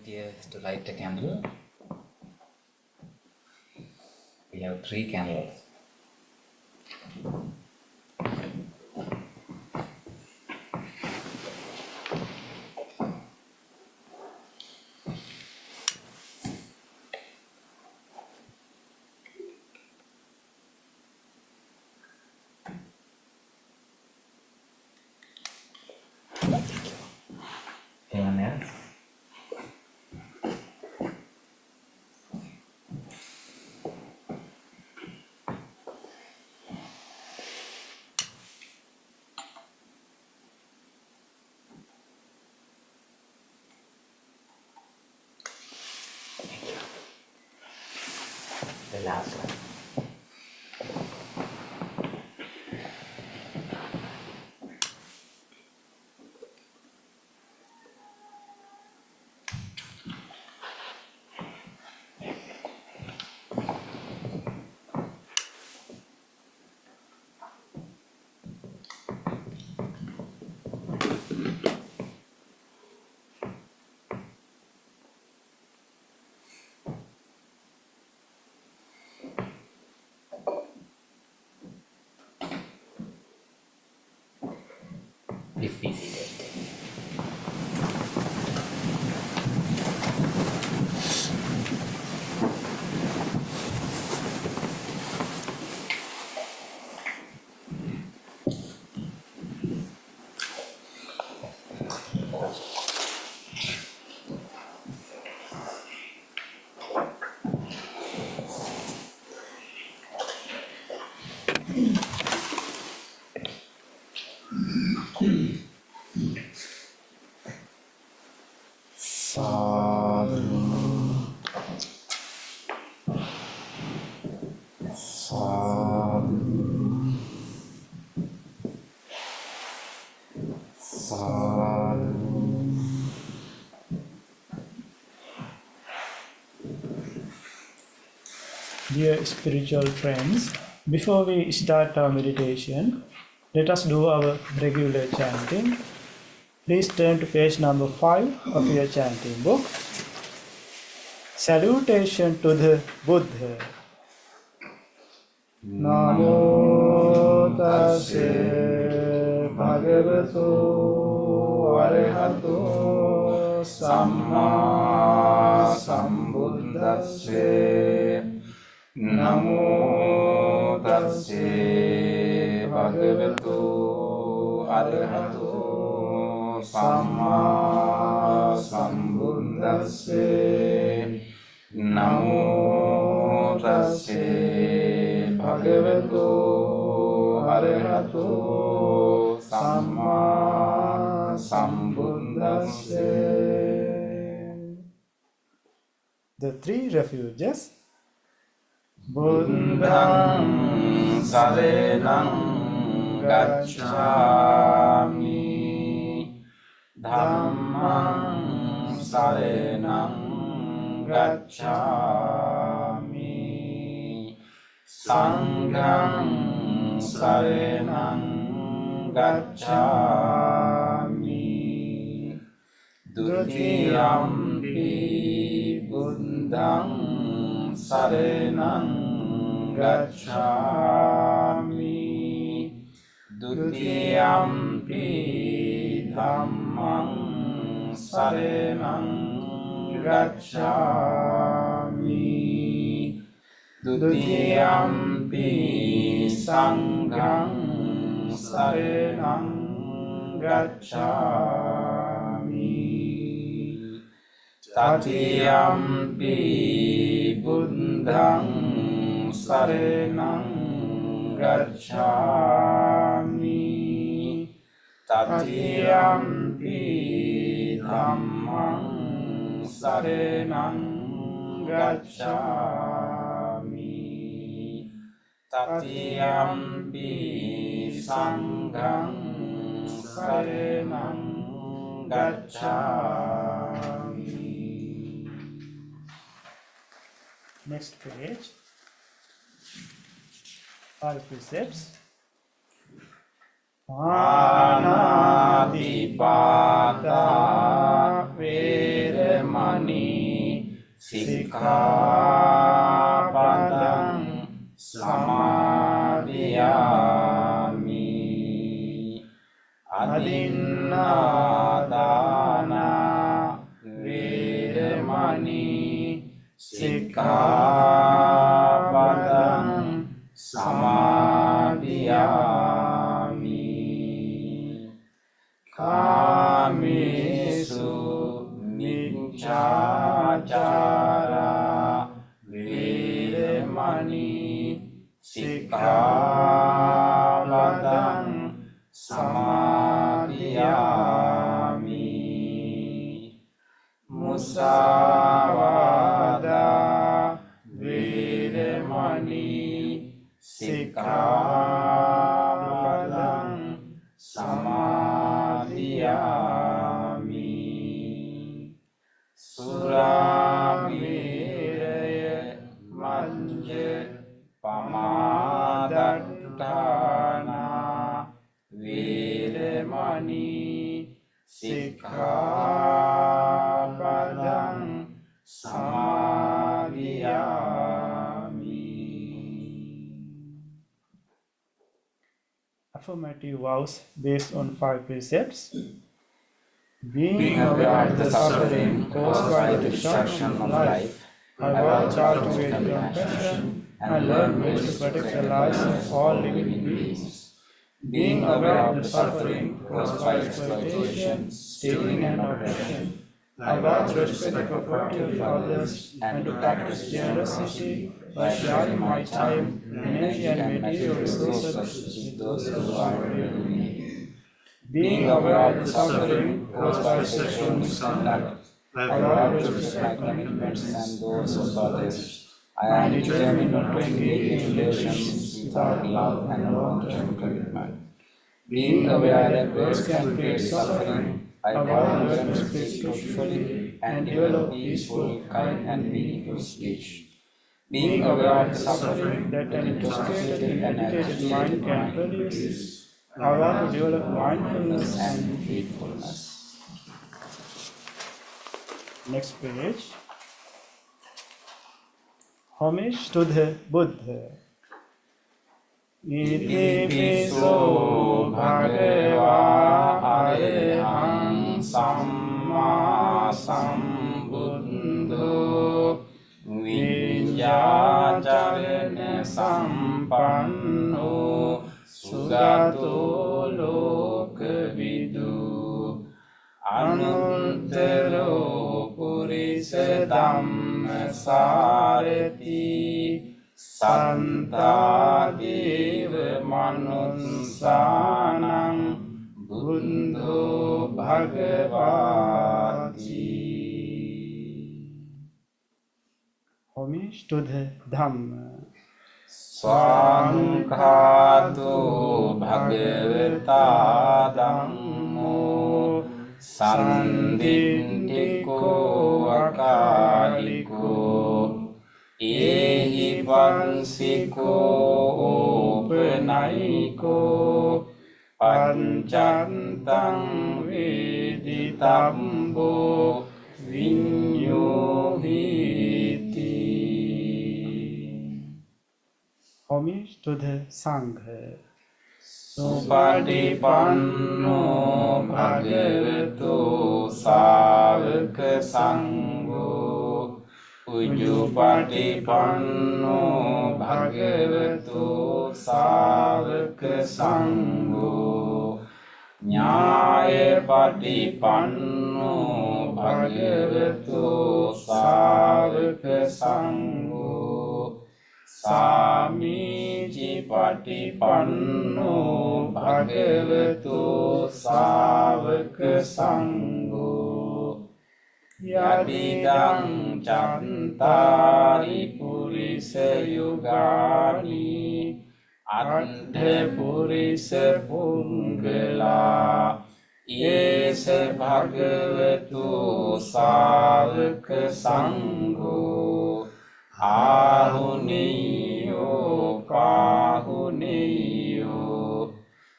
volunteers to light a candle. We have 3 candles. Anyone else? The last one. Please be seated. Dear spiritual friends, before we start our meditation, let us do our regular chanting. Please turn to page number 5 of your chanting book. Salutation to the Buddha. Namo tassa bhagavato arahato samma sambuddhassa. Namo tassa bhagavato arahato samma sambuddhassa. Namo tassa bhagavato arahato samma sambuddhassa. The 3 refuges. Buddhang saranang gacchami, Dhammang saranang gacchami, Sanghang saranang gacchami, Dutiyampi Buddhang saranang gacchami, Dutiyampi dhammang saranang gacchami, Dutiyampi sanghang saranang gacchami, Tatiyampi Buddhang saranang gacchami, Tatiyampi dhammang saranang gacchami, Tatiyampi sanghang saranang gacchami. Next page. All precepts. Panatipata Vedamani Sikkhapadang samadhiyami. Adinādāna vēremani. Sikkhapadang samadhiyami. Kāmesu micchācārā vēremani. Sikkhapadang samadhiyami. Musāvādā vēremani. Sikkhapadang samadhiyami. Suramēraya majja pamādatthāna vēremani. Sikkhapadang samadhiyami. Affirmative vows based on 5 precepts. Being aware of the suffering caused by the destruction of life, I vow to cultivate compassion and learn ways to protect the lives of all living beings. being aware of the suffering caused by exploitation, stealing, and oppression, I vow to respect the property of others and to practice generosity by sharing my time, energy, and material resources with those who are really in need. being aware of the suffering caused by sexual misconduct, I vow to respect my commitments and those of others. I am determined not to engage in relations without love and long-term commitment. Being aware that words can create suffering, I vow to learn to speak truthfully and develop peaceful, kind, and meaningful speech. Being aware of the suffering that an intoxicated and agitated mind can produce, I vow to develop mindfulness and heedfulness. next page. Homage to the Buddha. Iti piso bhagavā arahang sammā sambuddho viññācarana sampanno sugato lokavidu anuttaro purisa dhamma sārati Santa Deva Manussanang Buddho Bhagavati. Homage to the Dhamma. Swankhato Bhagavata Dhammo Sandintiko Akaliko Ehi pansiko upanayiko pancantang veditambo vinyo hiti. Homage to the Sangha. Supadipanno bhagavato sāvaka sangho Ujjupatipanno bhagavato sāvaka sangho Nyāyapatipanno bhagavato sāvaka sangho Samijjipatipanno bhagavato sāvaka sangho Yadidang chantari purisa yugani Adhe purisa pungala Yesa bhagavato sāvaka sangho Ahuniyo pahuniyo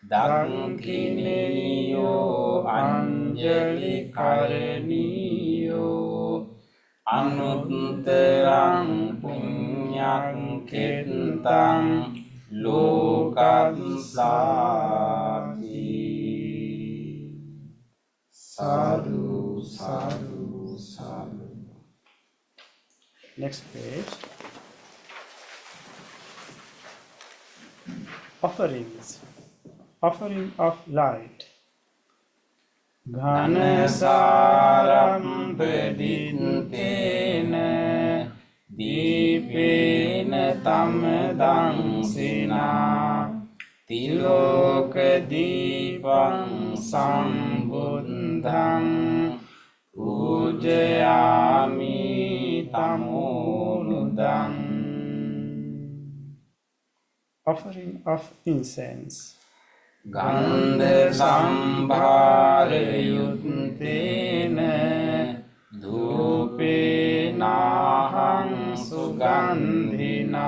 Dankiniyo anjali karaniyo අනුත්තරං පුඤ්ඤක්ඛෙත්තං ලෝකස්සාති සාදු සාදු සාදු. Next page. Offerings. Offering of light. ඝනසාරම්පදිත්තේන දීපේන තමදංසිනා තිලෝක දීපං සම්බුද්ධං පූජයාමි තමෝනුදං. Offering of incense. ගන්ධ සම්භාරයුත්තේන ධූපේනාහං සුගන්ධිනා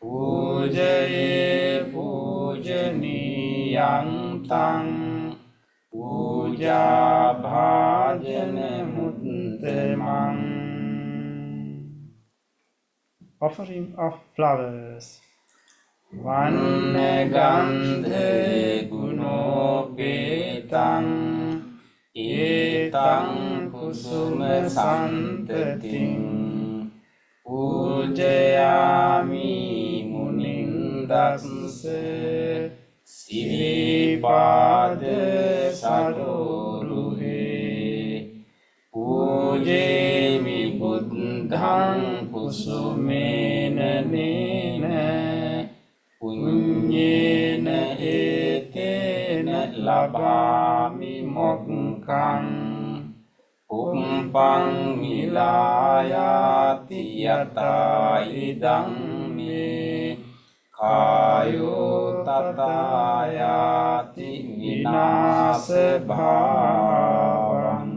පූජයේ පූජනීයං තං පූජා භාජන මුත්තමං. Offering of flowers. වන්න ගන්ධ ගුණෝපේතං ඒතං කුසුම සන්තතින් පූජයාමි මුනින්දස්ස සිරිපාද සරෝරුහේ පූජේමි බුද්ධං කුසුමේන නේන පුඤ්ඤේන ඒතේන ලබාමි මොක්ඛං උම්පං මිලායාති යතා ඉදං මේ කායෝ තථායාති විනාශ භාවං.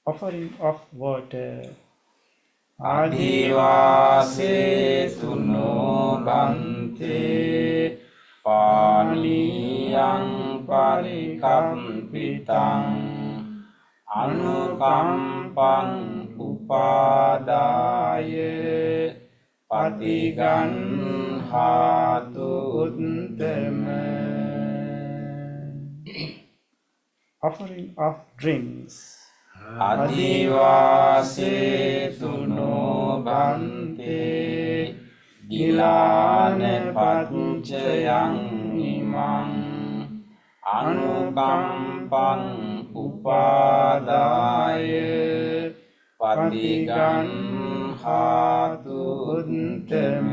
Offering of water. ආදිවාසේසු නොබන්තේ පානියං පරිකම්පිතං අනුකම්පං උපාදාය පටිගන්හාතු උත්තම. Offering of drinks. අදිවාසේසු නොබන්තේ ගිලාන පච්චයං ඉමං අනුකම්පං උපාදාය පටිගන්හාතු උත්තම.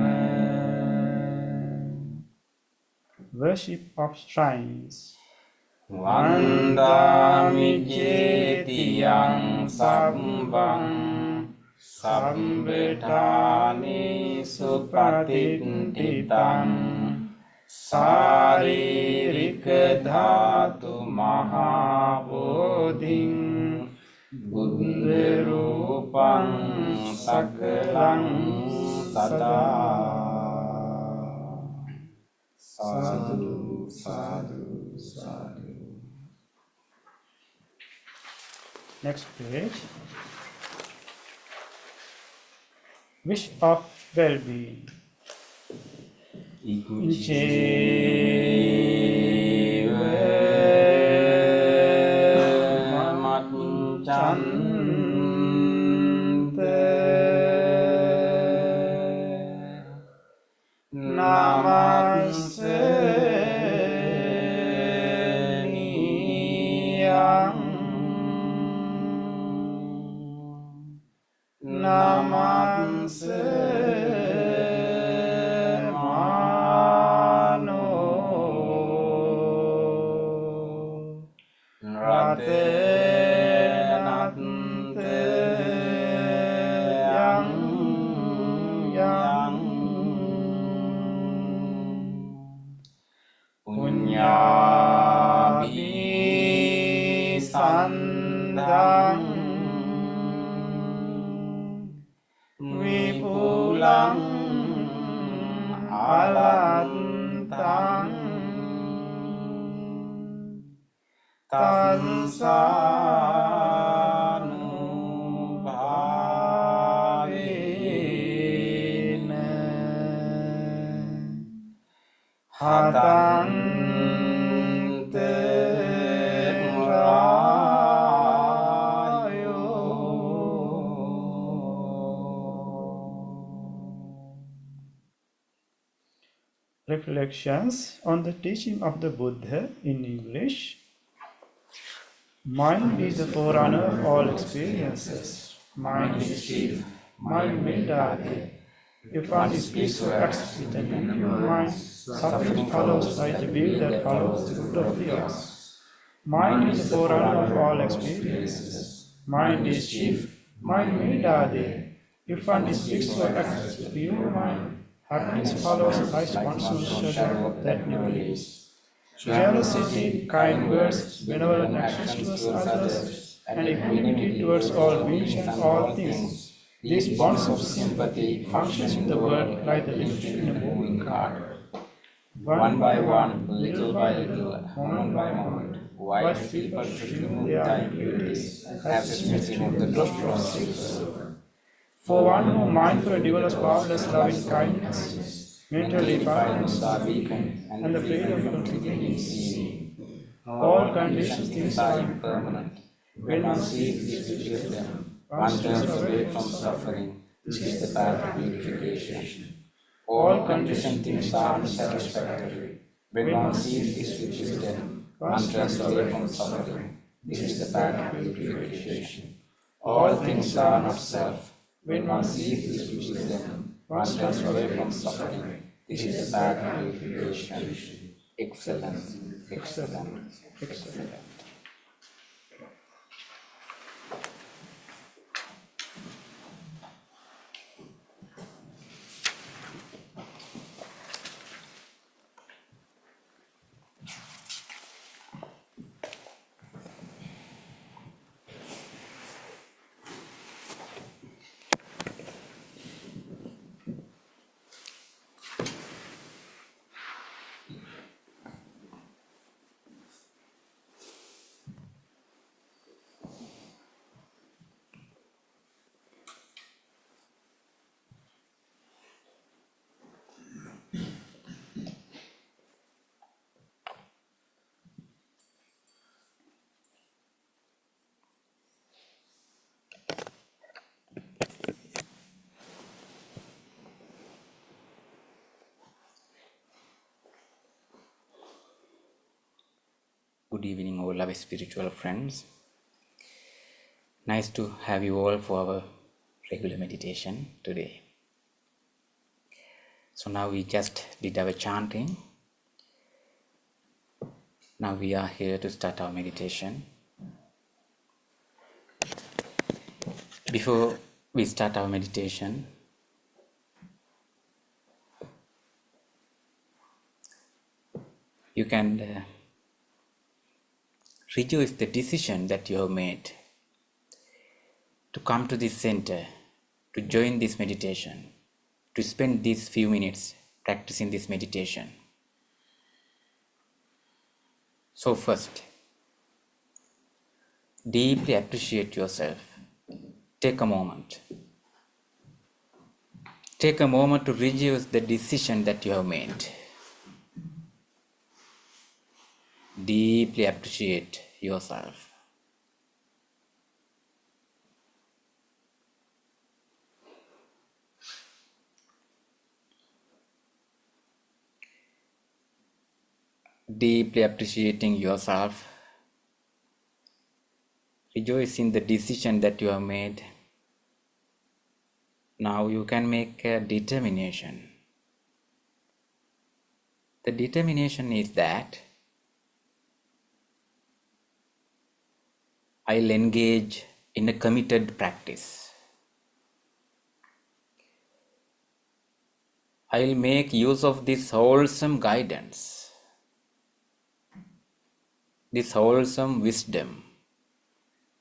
Worship of shrines. වන්දාමි චේතියං සම්බං සම්බඨානි සුපතිට්ඨිතං සාරීරික ධාතු මහා බෝධින් බුද්ධ රූපං සකලං සදා. සාදු සාදු සාදු. Next page. Wish of well-being. ඉකුචේව මච්ඡන්ත නමස්ස නමස්ස මානෝ රතනන්ත යං යං පුඤ්ඤාභි සන්දං විපුලං අලත්තං තංසා reflections on the teaching of the Buddha in English. Mind is the forerunner of all experiences. Mind is chief. Mind made Adi. If one is peaceful, acts with an impure mind, suffering follows like the wheel that follows the root of the ox. Mind is the forerunner of all experiences. Mind is chief. Mind made Adi. If one is peaceful, acts with pure mind, happiness follows like one's shadow that never leaves. Generosity, kind words, benevolent actions towards others, and equanimity towards all beings and all things. These bonds of sympathy function in the world like the lift in a moving cart. One by one, little by little, moment by moment, wise people should remove their impurities, as Smith removed the dust from silver. For one who mindfully develops boundless loving kindness, mental defilements are weakened, and the freedom completely seen. All conditioned things are impermanent. When one sees this with wisdom, one turns away from suffering. This is the path of purification. All conditioned things are unsatisfactory. When one sees this with wisdom, one turns away from suffering. This is the path of purification. All things are not self. When one sees this with wisdom, one turns away from suffering. This is the path of purification. Excellent, excellent, excellent. Good evening, all our spiritual friends. Nice to have you all for our regular meditation today. So now we just did our chanting. Now we are here to start our meditation. Before we start our meditation, you can rejoice the decision that you have made to come to this center, to join this meditation, to spend these few minutes practicing this meditation. So first, deeply appreciate yourself. Take a moment. Take a moment to rejoice the decision that you have made. Deeply appreciate yourself. Deeply appreciating yourself. Rejoice in the decision that you have made. Now you can make a determination. The determination is that I'll engage in a committed practice. I'll make use of this wholesome guidance, this wholesome wisdom,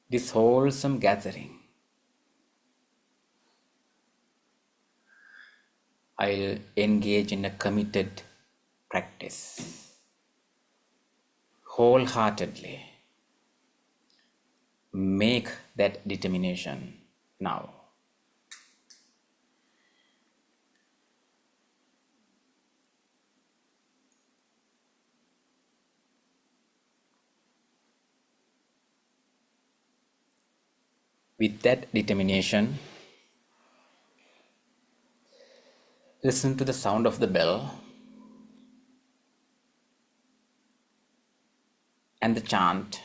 this wholesome gathering. I'll engage in a committed practice, wholeheartedly. Make that determination now. With that determination, listen to the sound of the bell. and the chant.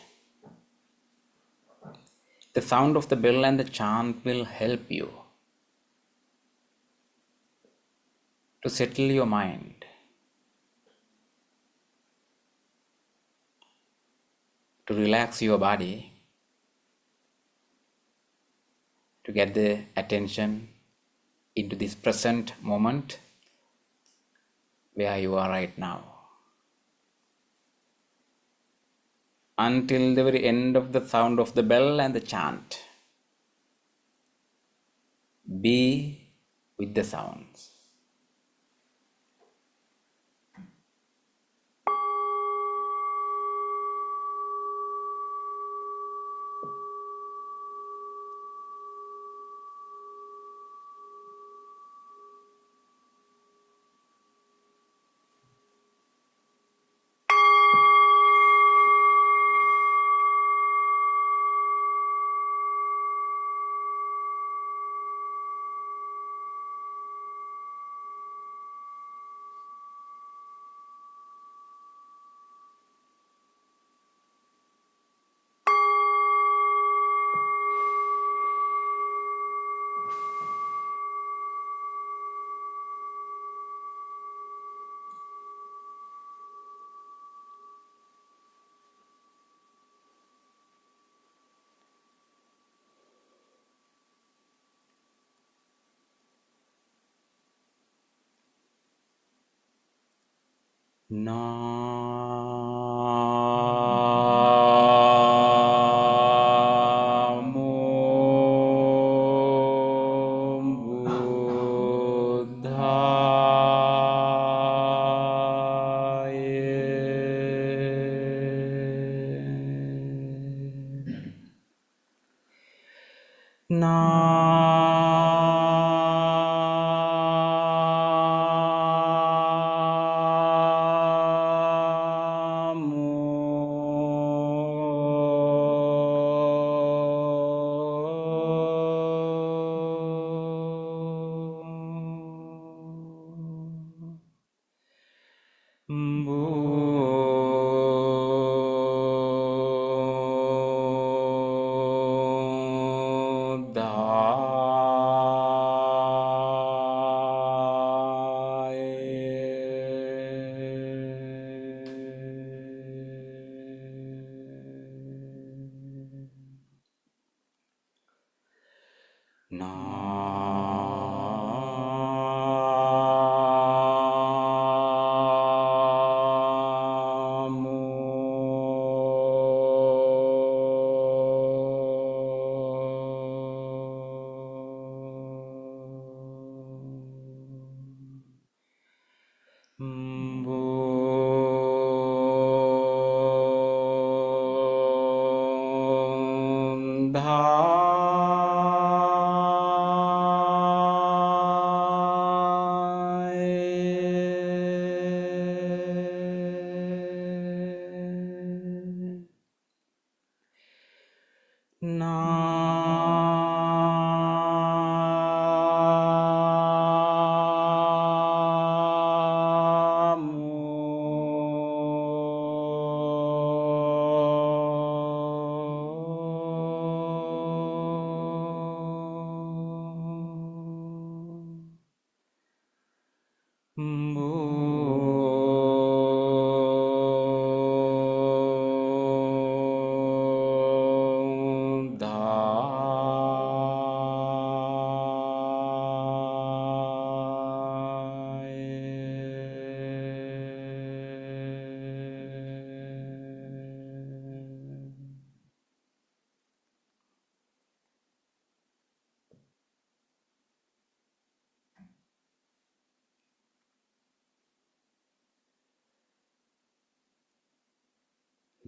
The sound of the bell and the chant will help you to settle your mind, to relax your body, to get the attention into this present moment where you are right now. Until the very end of the sound of the bell and the chant, be with the sounds.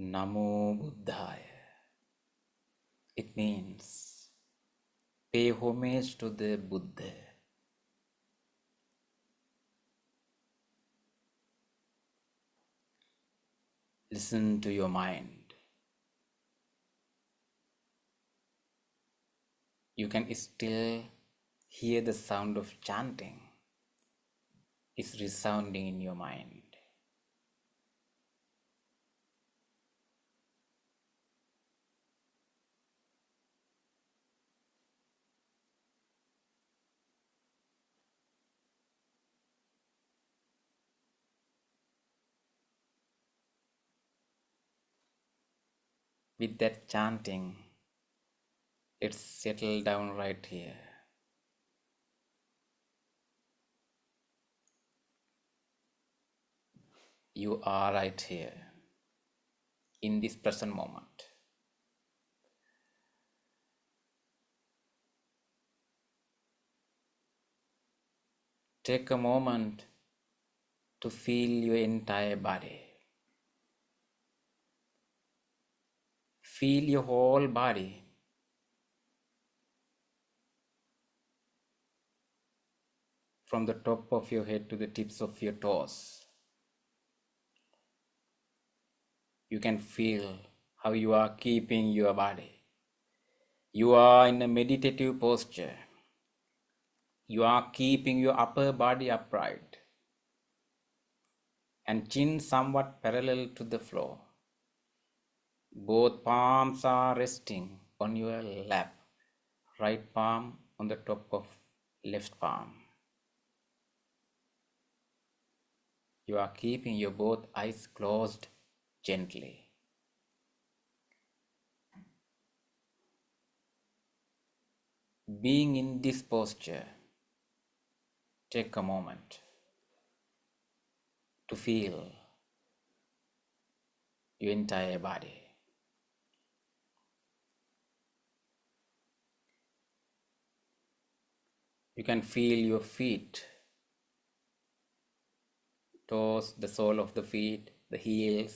Namo Buddhaya. It means pay homage to the Buddha. Listen to your mind. You can still hear the sound of chanting is resounding in your mind. with that chanting, let's settle down right here. You are right here in this present moment. Take a moment to feel your entire body. Feel your whole body. From the top of your head to the tips of your toes. You can feel how you are keeping your body. You are in a meditative posture. You are keeping your upper body upright and chin somewhat parallel to the floor. Both palms are resting on your lap, right palm on the top of left palm. You are keeping your both eyes closed gently. Being in this posture, take a moment to feel your entire body. You can feel your feet, toes, the sole of the feet, the heels,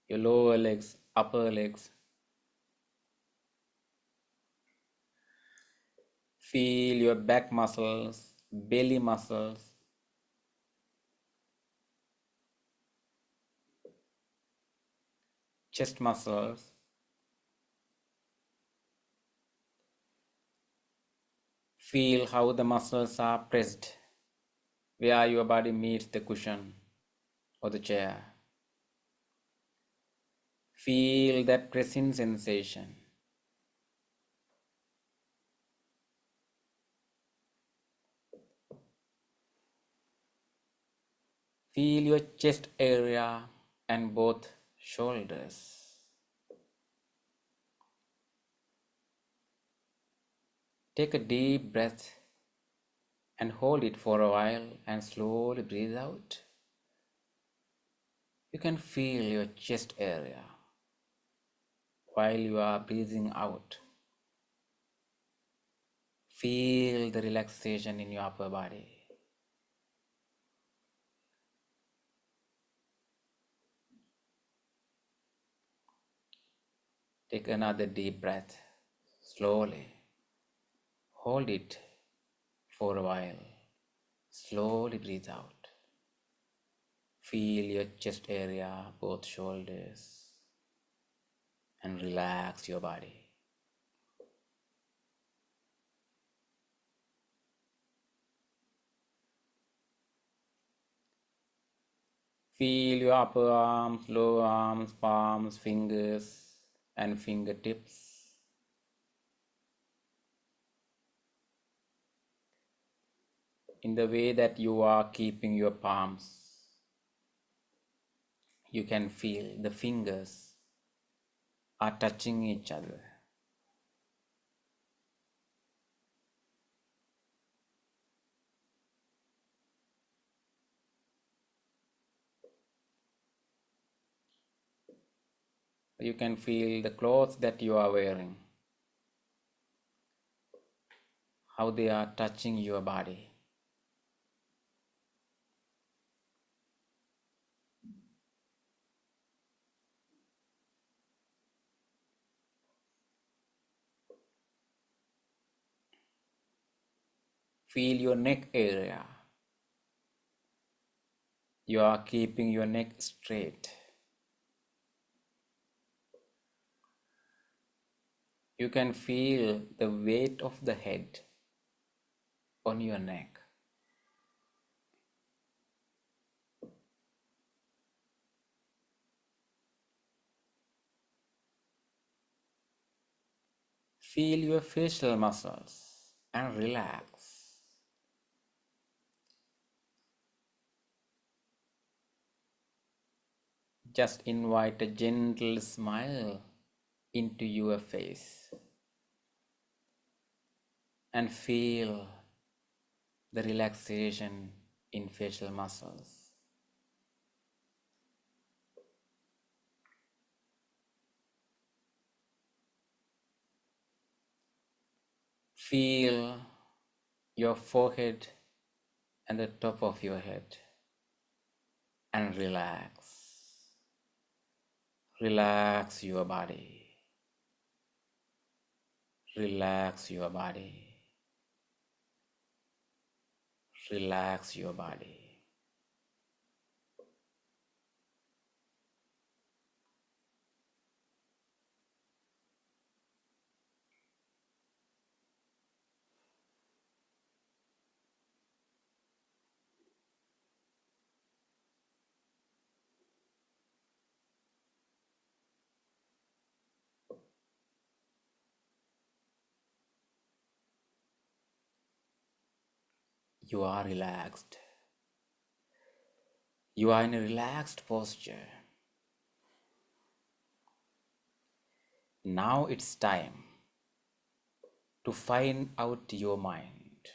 your lower legs, upper legs. Feel your back muscles, belly muscles. Chest muscles. Feel how the muscles are pressed where your body meets the cushion or the chair. Feel that pressing sensation. Feel your chest area and both shoulders. Take a deep breath and hold it for a while and slowly breathe out. You can feel your chest area while you are breathing out. Feel the relaxation in your upper body. Take another deep breath slowly. Hold it for a while. Slowly breathe out. Feel your chest area, both shoulders, and relax your body. Feel your upper arms, lower arms, palms, fingers, and fingertips. In the way that you are keeping your palms, you can feel the fingers are touching each other. You can feel the clothes that you are wearing, how they are touching your body. Feel your neck area. You are keeping your neck straight. You can feel the weight of the head on your neck. Feel your facial muscles and relax. just invite a gentle smile into your face and feel the relaxation in facial muscles. Feel your forehead and the top of your head and relax. Relax your body. Relax your body. Relax your body. You are relaxed. You are in a relaxed posture. Now it's time to find out your mind,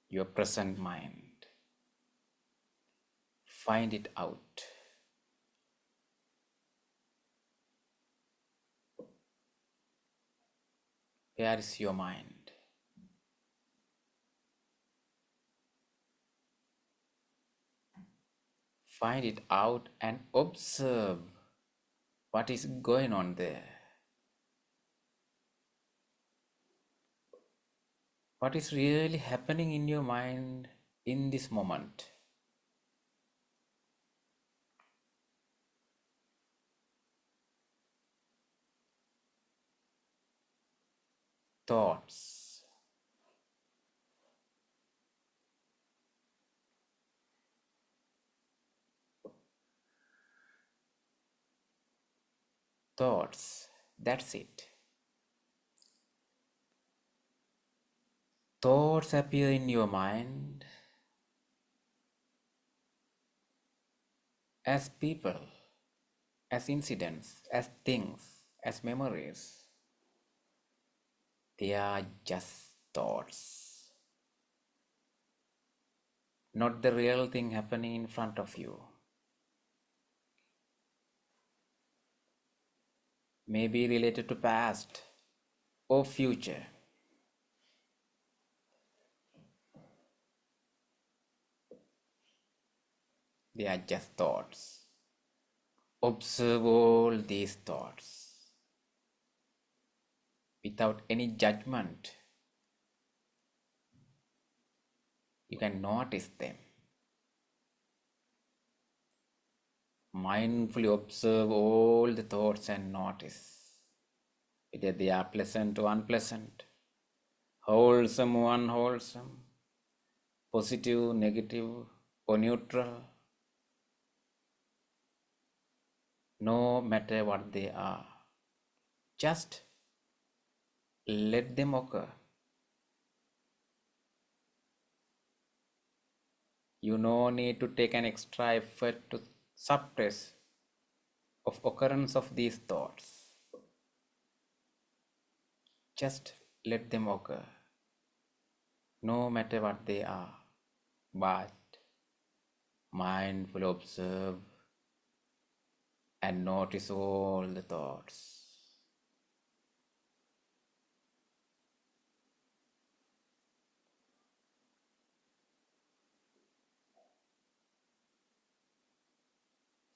your present mind. Find it out. Where is your mind? Find it out and observe what is going on there. What is really happening in your mind in this moment? Thoughts. Thoughts. That's it. Thoughts appear in your mind as people, as incidents, as things, as memories. They are just thoughts, not the real thing happening in front of you. Maybe related to past or future. They are just thoughts. Observe all these thoughts without any judgment. You can notice them. Mindfully observe all the thoughts and notice whether they are pleasant or unpleasant, wholesome or unwholesome, positive, negative, or neutral. No matter what they are, just let them occur. You no need to take an extra effort to suppress of occurrence of these thoughts. Just let them occur, no matter what they are, but mindfully observe and notice all the thoughts.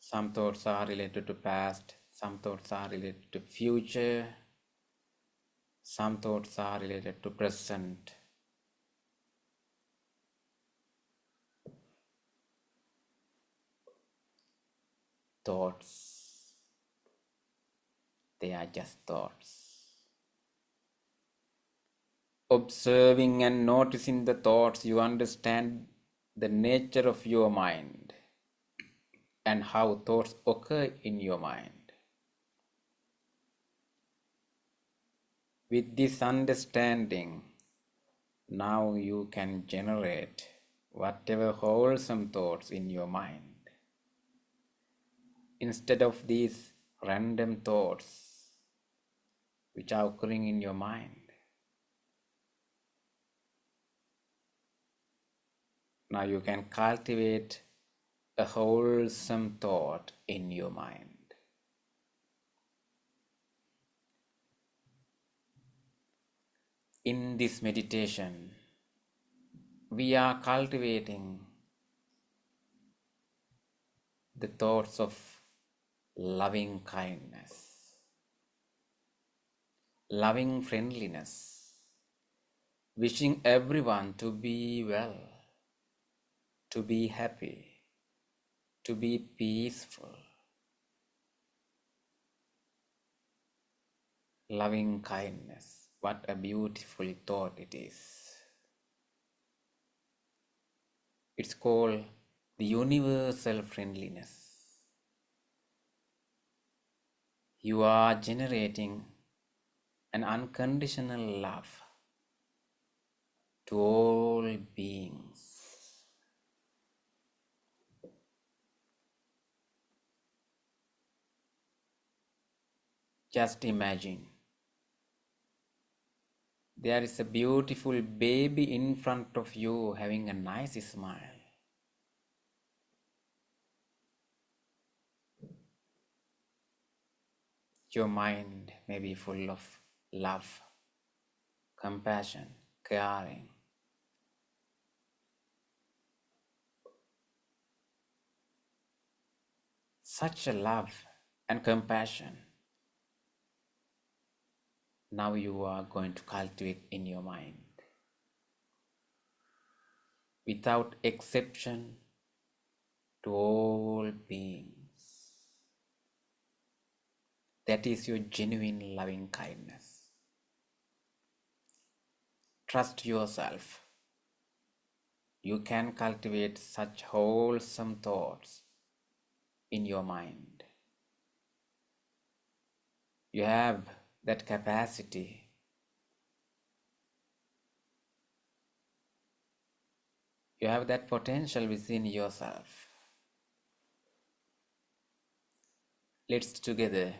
Some thoughts are related to past, some thoughts are related to future, some thoughts are related to present. Thoughts, they are just thoughts. Observing and noticing the thoughts, you understand the nature of your mind and how thoughts occur in your mind. With this understanding, now you can generate whatever wholesome thoughts in your mind. instead of these random thoughts which are occurring in your mind. Now you can cultivate a wholesome thought in your mind. In this meditation, we are cultivating the thoughts of loving kindness, loving friendliness, wishing everyone to be well, to be happy, to be peaceful. Loving kindness, what a beautiful thought it is. It's called the universal friendliness. You are generating an unconditional love to all beings. Just imagine, there is a beautiful baby in front of you having a nice smile. Your mind may be full of love, compassion, caring. Such a love and compassion now you are going to cultivate in your mind. Without exception, to all beings. That is your genuine loving kindness. Trust yourself. You can cultivate such wholesome thoughts in your mind. You have that capacity. You have that potential within yourself. Let's together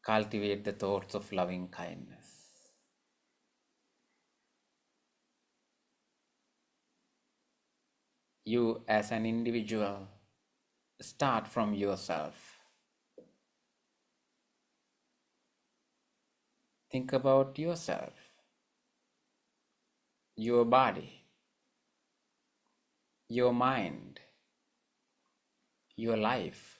cultivate the thoughts of loving kindness. You as an individual, start from yourself. Think about yourself, your body, your mind, your life.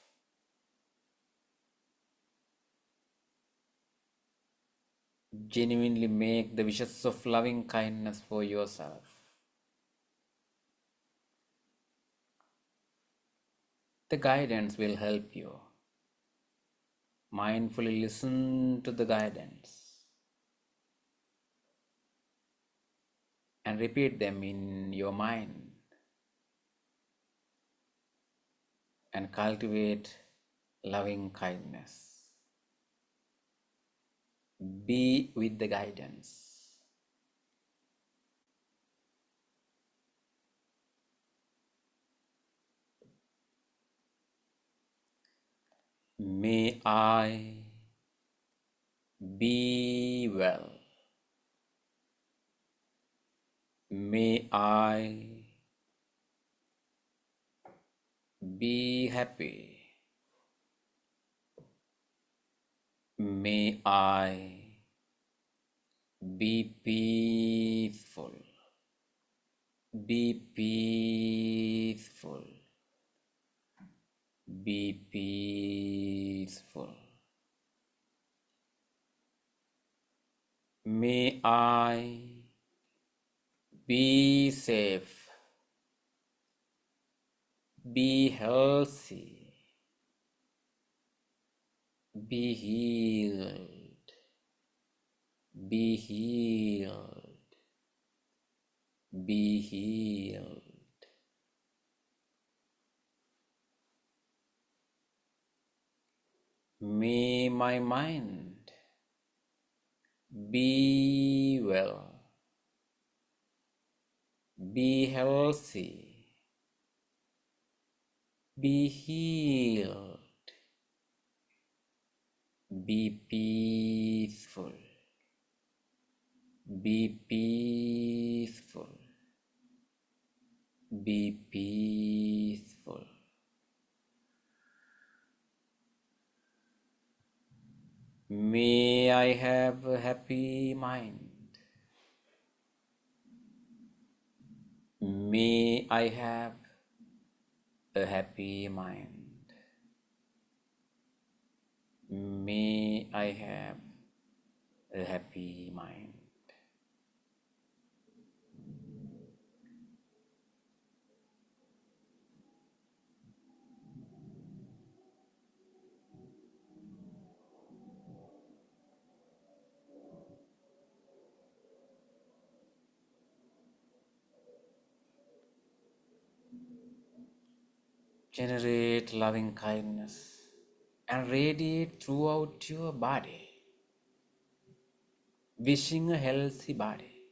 Genuinely make the wishes of loving kindness for yourself. The guidance will help you. Mindfully listen to the guidance and repeat them in your mind and cultivate loving kindness. Be with the guidance. May I be well. May I be happy. May I be peaceful. Be peaceful. Be peaceful. May I be safe. Be healthy. Be healed. Be healed. Be healed. May my mind be well. Be healthy. Be healed. Be peaceful. Be peaceful. Be peaceful. May I have a happy mind. May I have a happy mind. May I have a happy mind. Generate loving kindness and radiate throughout your body, wishing a healthy body,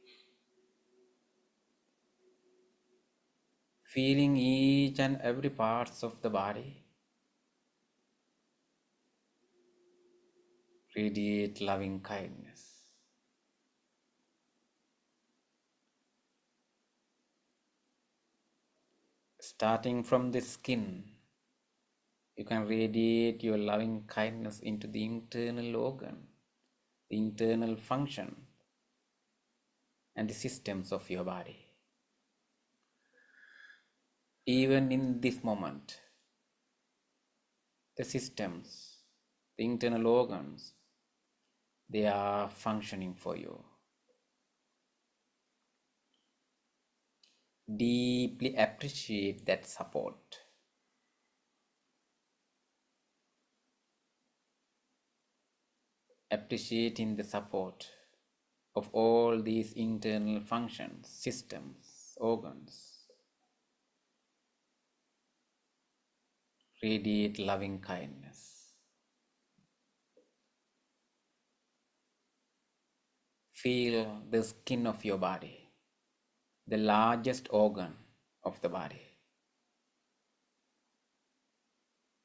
feeling each and every parts of the body. Radiate loving kindness. Starting from the skin, you can radiate your loving kindness into the internal organ, the internal function, and the systems of your body. Even in this moment, the systems, the internal organs, they are functioning for you. Deeply appreciate that support. Appreciating the support of all these internal functions, systems, organs. Radiate loving kindness. Feel the skin of your body, the largest organ of the body,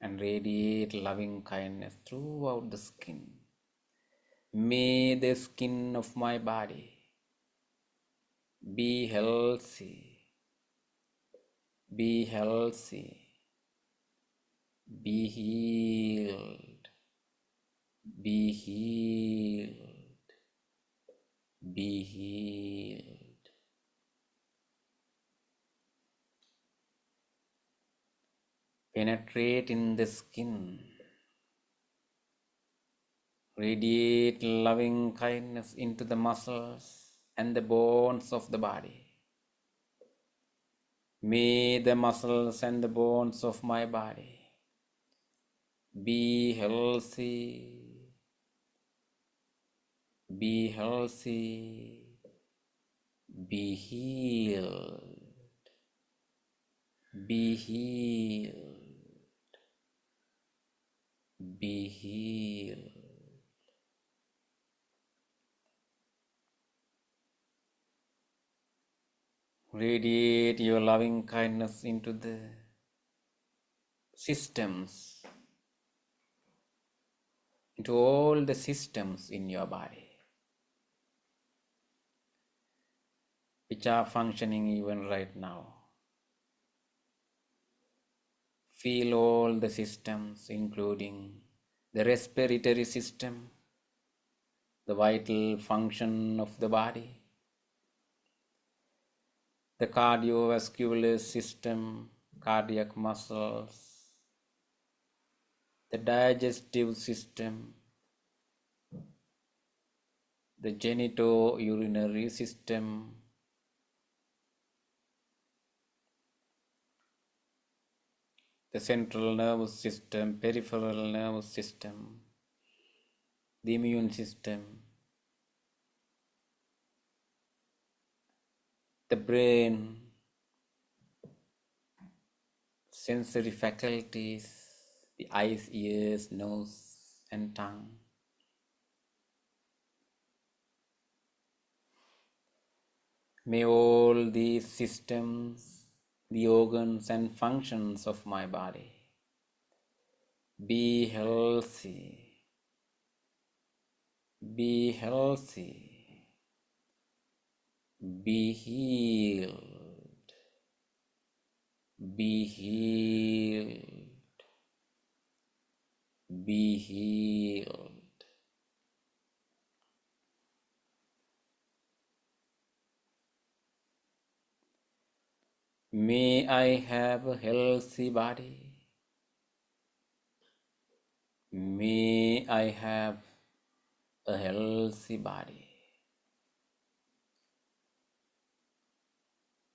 and radiate loving kindness throughout the skin. May the skin of my body be healthy, be healthy, be healed, be healed, be healed. Penetrate in the skin. Radiate loving kindness into the muscles and the bones of the body. May the muscles and the bones of my body be healthy, be healthy, be healed, be healed, be healed. Radiate your loving kindness into the systems, into all the systems in your body, which are functioning even right now. Feel all the systems, including the respiratory system, the vital function of the body, the cardiovascular system, cardiac muscles, the digestive system, the genitourinary system, the central nervous system, peripheral nervous system, the immune system, the brain, sensory faculties, the eyes, ears, nose, and tongue. May all these systems the organs and functions of my body. Be healthy. Be healthy. Be healed. Be healed. Be healed. May I have a healthy body. May I have a healthy body.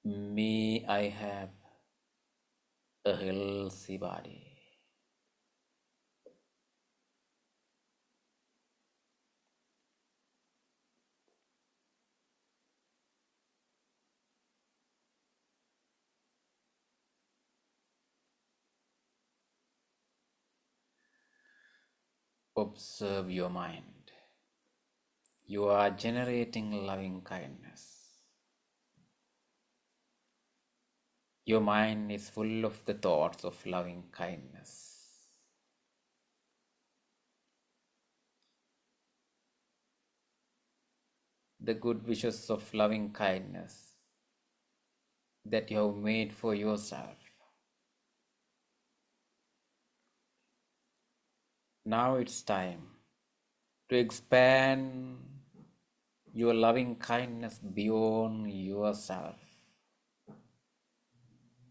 May I have a healthy body. Observe your mind. You are generating loving kindness. Your mind is full of the thoughts of loving kindness. The good wishes of loving kindness that you have made for yourself. Now it's time to expand your loving kindness beyond yourself.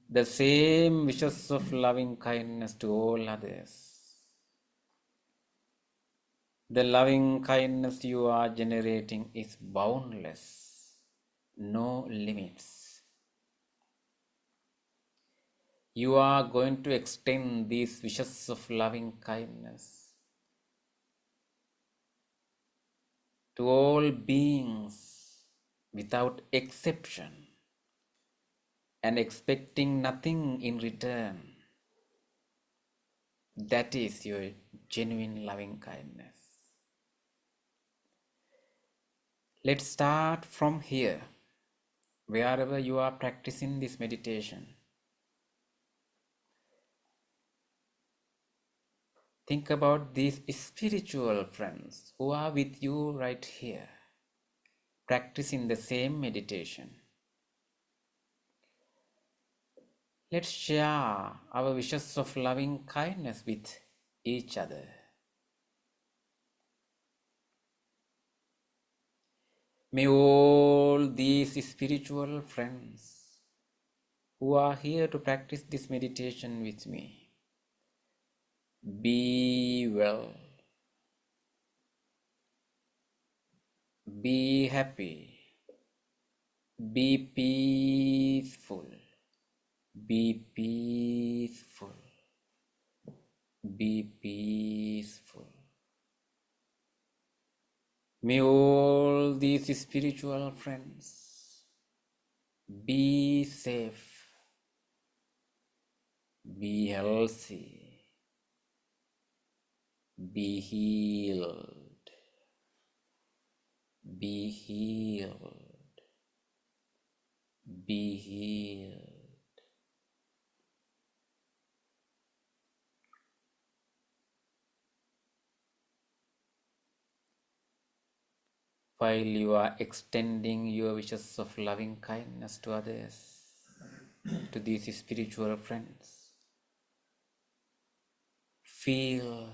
The same wishes of loving kindness to all others. The loving kindness you are generating is boundless, no limits. You are going to extend these wishes of loving kindness to all beings without exception and expecting nothing in return. That is your genuine loving kindness. Let's start from here, wherever you are practicing this meditation. Think about these spiritual friends who are with you right here, practicing the same meditation. Let's share our wishes of loving kindness with each other. May all these spiritual friends who are here to practice this meditation with me be well, be happy, be peaceful, be peaceful, be peaceful. May all these spiritual friends be safe, be healthy, be healed, be healed, be healed. While you are extending your wishes of loving kindness to others, to these spiritual friends, feel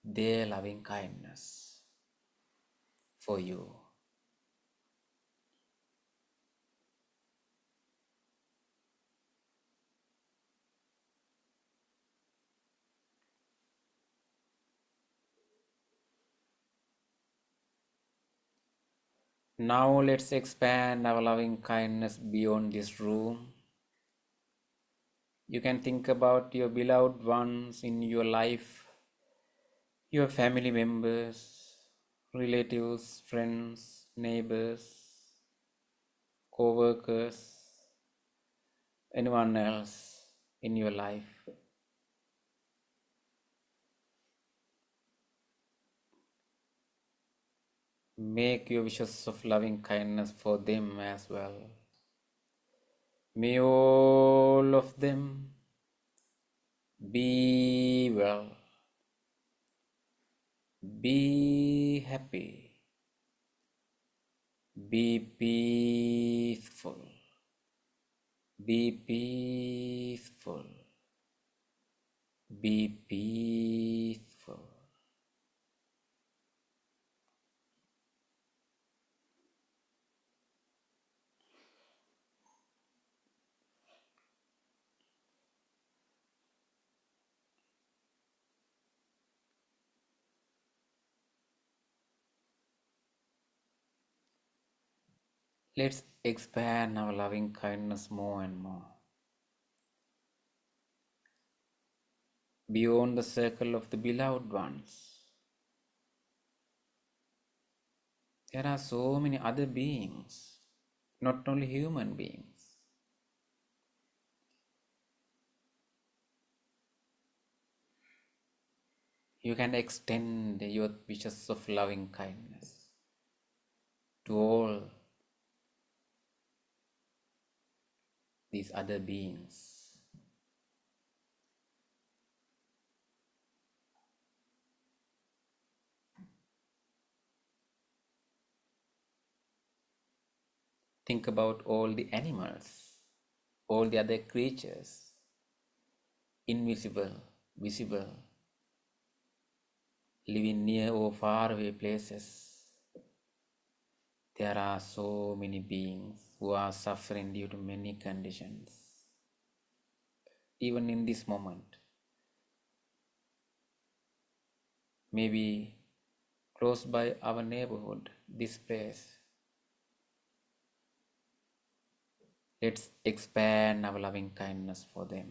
their loving kindness for you. Now let's expand our loving kindness beyond this room. You can think about your beloved ones in your life, your family members, relatives, friends, neighbors, co-workers, anyone else in your life. Make your wishes of loving kindness for them as well. May all of them be well, be happy, be peaceful, be peaceful, be peaceful. Let's expand our loving kindness more and more. Beyond the circle of the beloved ones, there are so many other beings, not only human beings. You can extend your wishes of loving kindness to all these other beings. Think about all the animals, all the other creatures, invisible, visible, living near or far away places. There are so many beings who are suffering due to many conditions. Even in this moment, maybe close by our neighborhood, this place, let's expand our loving kindness for them.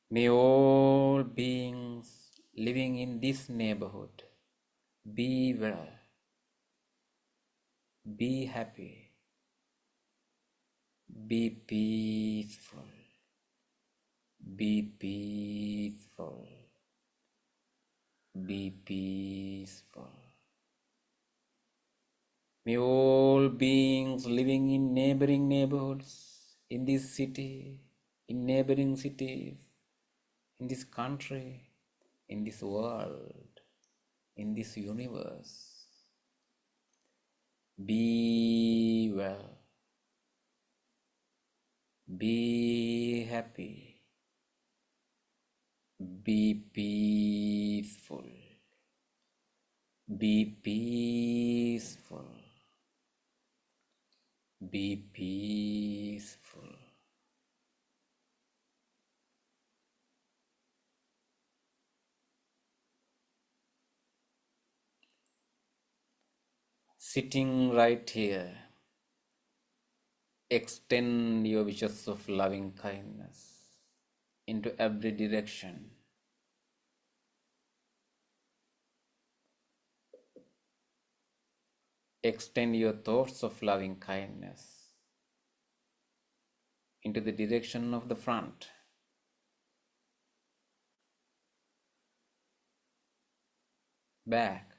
May all beings living in this neighborhood be well, be happy, be peaceful, be peaceful, be peaceful. May all beings living in neighboring neighborhoods, in this city, in neighboring cities, in this country, in this world, in this universe, be well, be happy, be peaceful, be peaceful, be peaceful. Sitting right here, extend your wishes of loving kindness into every direction. Extend your thoughts of loving kindness into the direction of the front, back,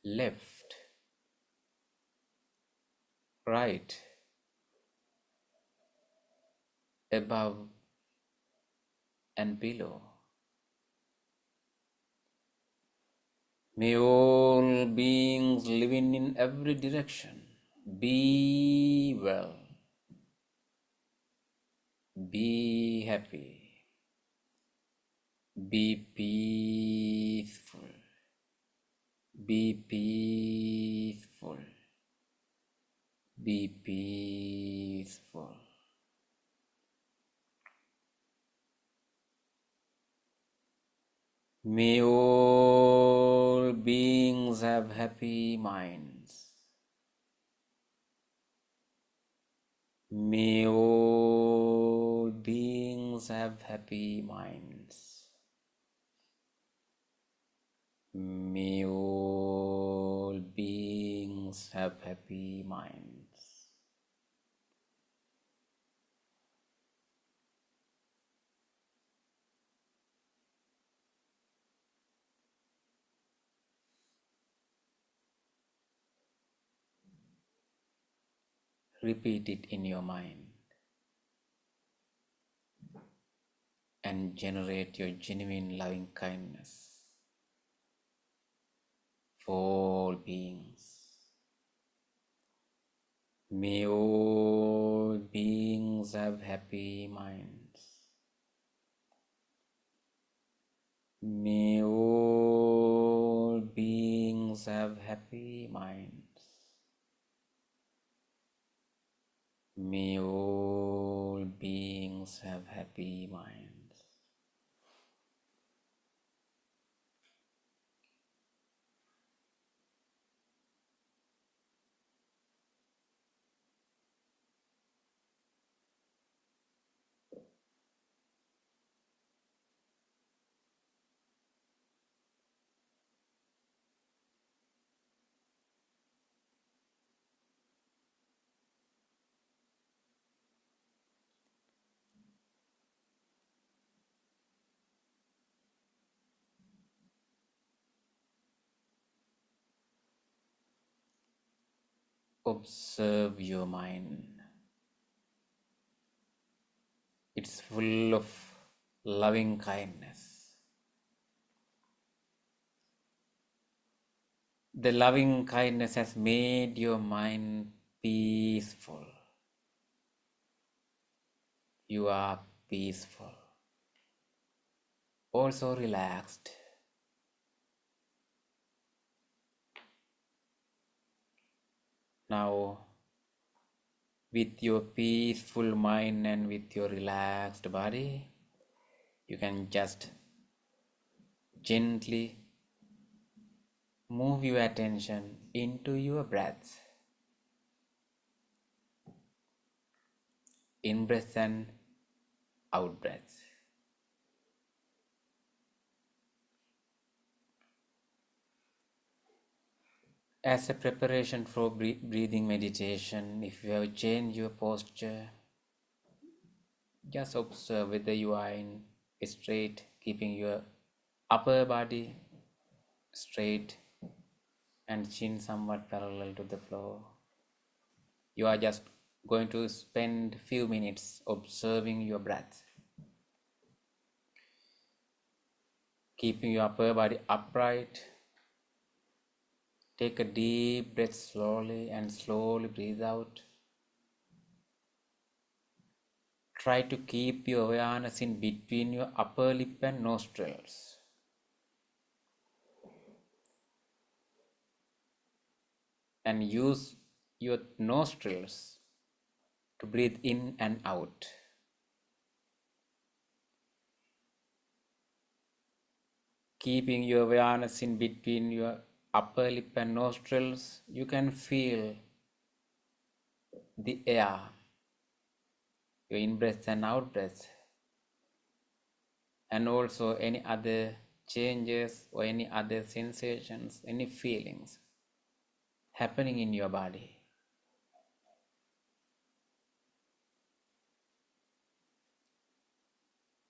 left, right, above and below. May all beings living in every direction be well, be happy, be peaceful, be peaceful, be peaceful. May all beings have happy minds. May all beings have happy minds. May all beings have happy minds. Repeat it in your mind and generate your genuine loving kindness for all beings. May all beings have happy minds. May all beings have happy minds. May all beings have happy minds. Observe your mind. It's full of loving kindness. The loving kindness has made your mind peaceful. You are peaceful, also relaxed. Now, with your peaceful mind and with your relaxed body, you can just gently move your attention into your breath. In breath and out breath. As a preparation for breathing meditation, if you have changed your posture, just observe whether you are in straight, keeping your upper body straight and chin somewhat parallel to the floor. You are just going to spend few minutes observing your breath, keeping your upper body upright. Take a deep breath slowly and slowly breathe out. Try to keep your awareness in between your upper lip and nostrils. And use your nostrils to breathe in and out. Keeping your awareness in between your upper lip and nostrils, you can feel the air, your in-breath and out-breath, and also any other changes or any other sensations, any feelings happening in your body.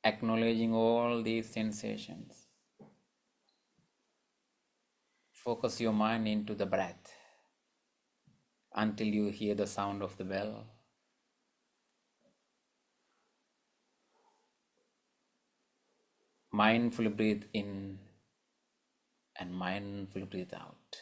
Acknowledging all these sensations. Focus your mind into the breath until you hear the sound of the bell. Mindfully breathe in and mindfully breathe out.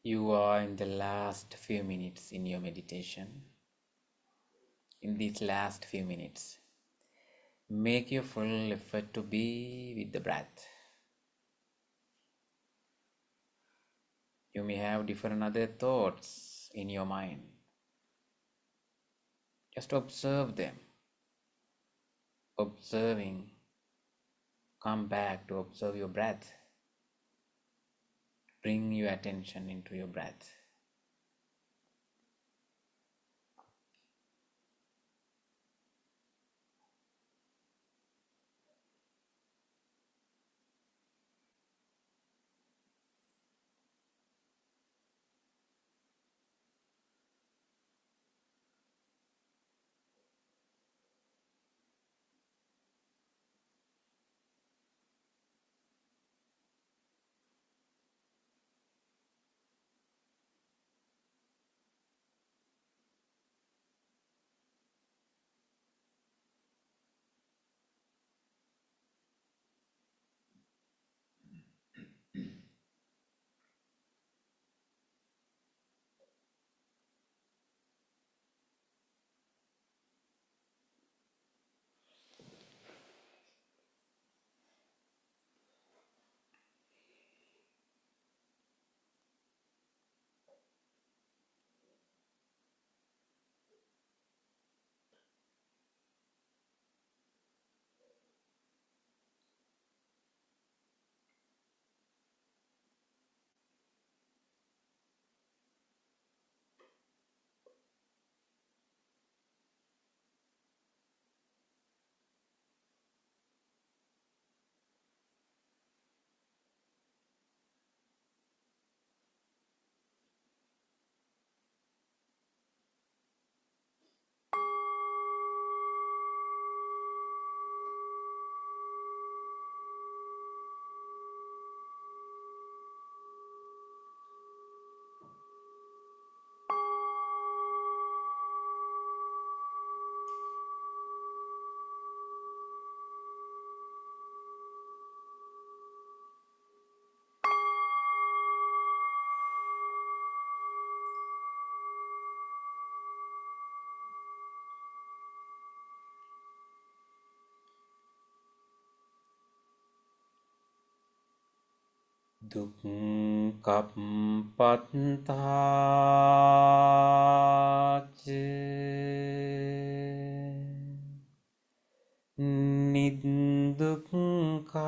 You are in the last few minutes in your meditation. In these last few minutes, make your full effort to be with the breath. You may have different other thoughts in your mind. Just observe them. Observing, come back to observe your breath. Bring your attention into your breath. Dukkhappattāca Nidukkha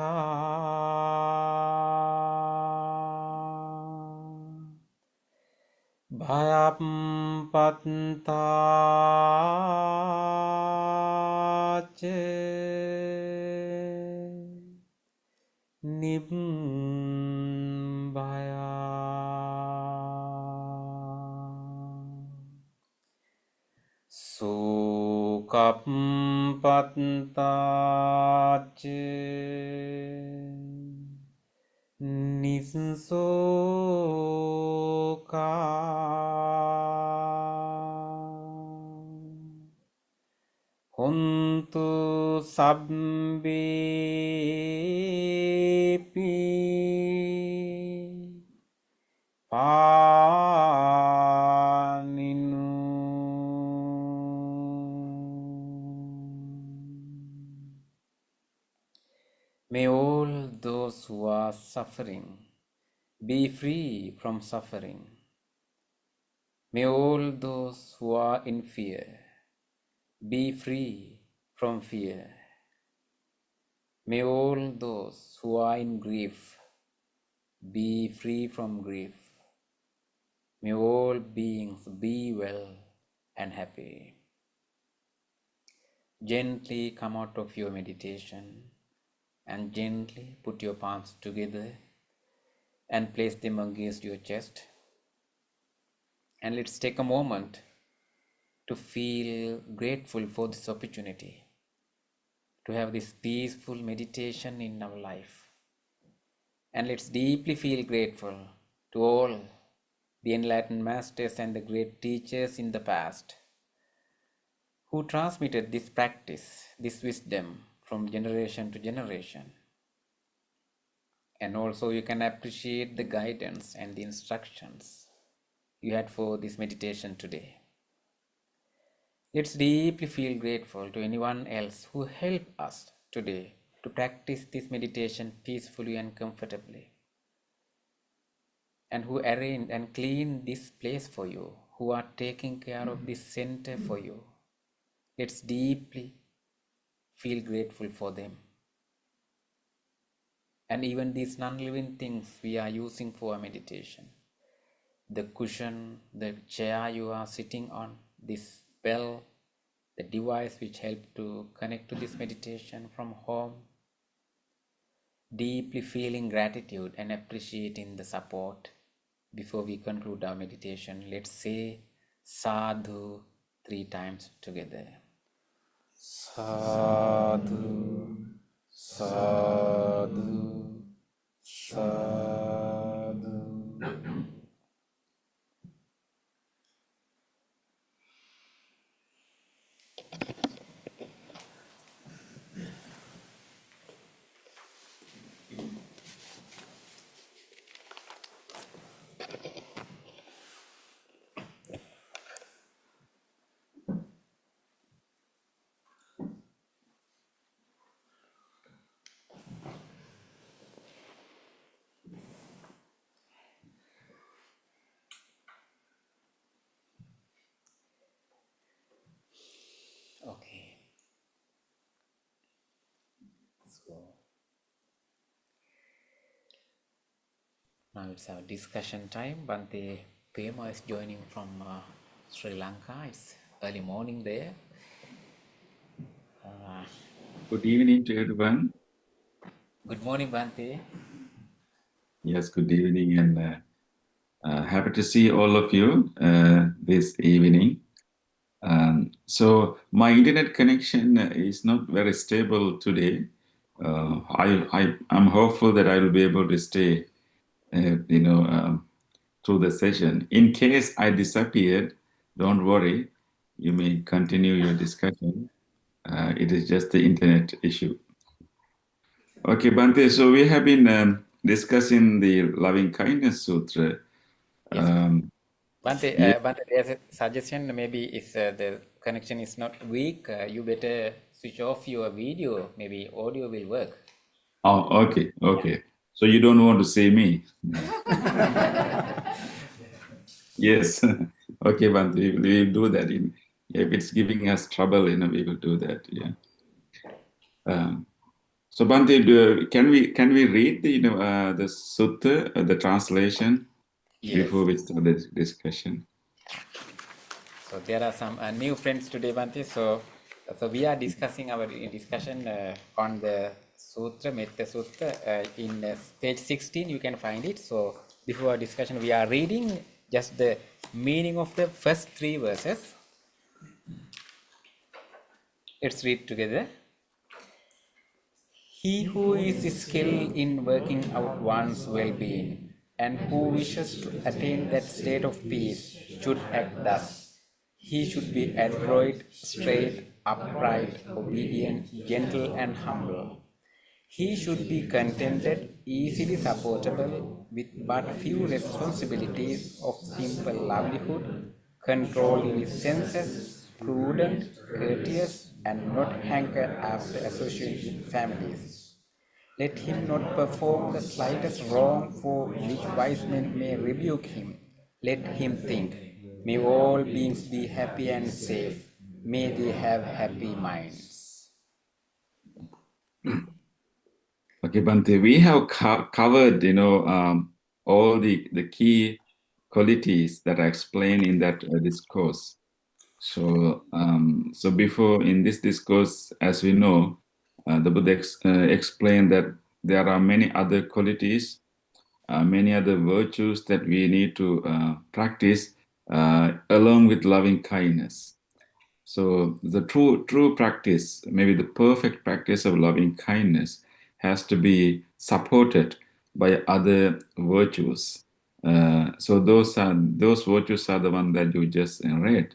Bhayappattāca Nibbaya Sukappattāca Nissoka Hontu sabbepi paninu. May all those who are suffering be free from suffering. May all those who are in fear be free from fear. May all those who are in grief be free from grief. May all beings be well and happy. Gently come out of your meditation and gently put your palms together and place them against your chest. And let's take a moment to feel grateful for this opportunity to have this peaceful meditation in our life. And let's deeply feel grateful to all the enlightened masters and the great teachers in the past who transmitted this practice, this wisdom from generation to generation. And also you can appreciate the guidance and the instructions you had for this meditation today. Let's deeply feel grateful to anyone else who helped us today to practice this meditation peacefully and comfortably, and who arranged and cleaned this place for you, who are taking care of this center for you. Let's deeply feel grateful for them. And even these non-living things we are using for our meditation. The cushion, the chair you are sitting on, this bell, the device which helped to connect to this meditation from home. Deeply feeling gratitude and appreciating the support. Before we conclude our meditation, let's say Sadhu 3 times together. Sadhu, Sadhu, Sadhu. Okay. So now it's our discussion time. Bhante Pema is joining from Sri Lanka. It's early morning there. Good evening to everyone. Good morning, Bhante. Yes, good evening, and happy to see all of you this evening. So my internet connection is not very stable today. I'm hopeful that I will be able to stay, through the session. In case I disappeared, don't worry. You may continue your discussion. It is just the internet issue. Okay, Bhante, so we have been discussing the Loving Kindness Sutra. Yes. Bhante, Yeah. Bhante, there's a suggestion. Maybe if the connection is not weak, you better switch off your video. Maybe audio will work. Oh, okay. So you don't want to say me? Yes. Okay, Bhante, we will do that. If it's giving us trouble, we will do that. Yeah. So Bhante, can we read the sutta, the translation, before we start the discussion? So there are some new friends today, Bhante. So we are discussing our discussion on the Sutra, Metta Sutra, in page 16. You can find it. So before our discussion, we are reading just the meaning of the first 3 verses. Let's read together. He who is skilled in working out one's well-being and who wishes to attain that state of peace should act thus. He should be adroit, straight, upright, obedient, gentle, and humble. He should be contented, easily supportable, with but few responsibilities of simple livelihood, controlling his senses, prudent, courteous, and not hanker after associating with families. Let him not perform the slightest wrong for which wise men may rebuke him. Let him think, may all beings be happy and safe. May they have happy minds. Okay, Bhante, we have covered, all the key qualities that are explained in that discourse. So, before in this discourse, as we know, the Buddha explained that there are many other qualities, many other virtues that we need to practice along with loving kindness. So the true practice, maybe the perfect practice of loving kindness, has to be supported by other virtues. So those virtues are the one that you just read.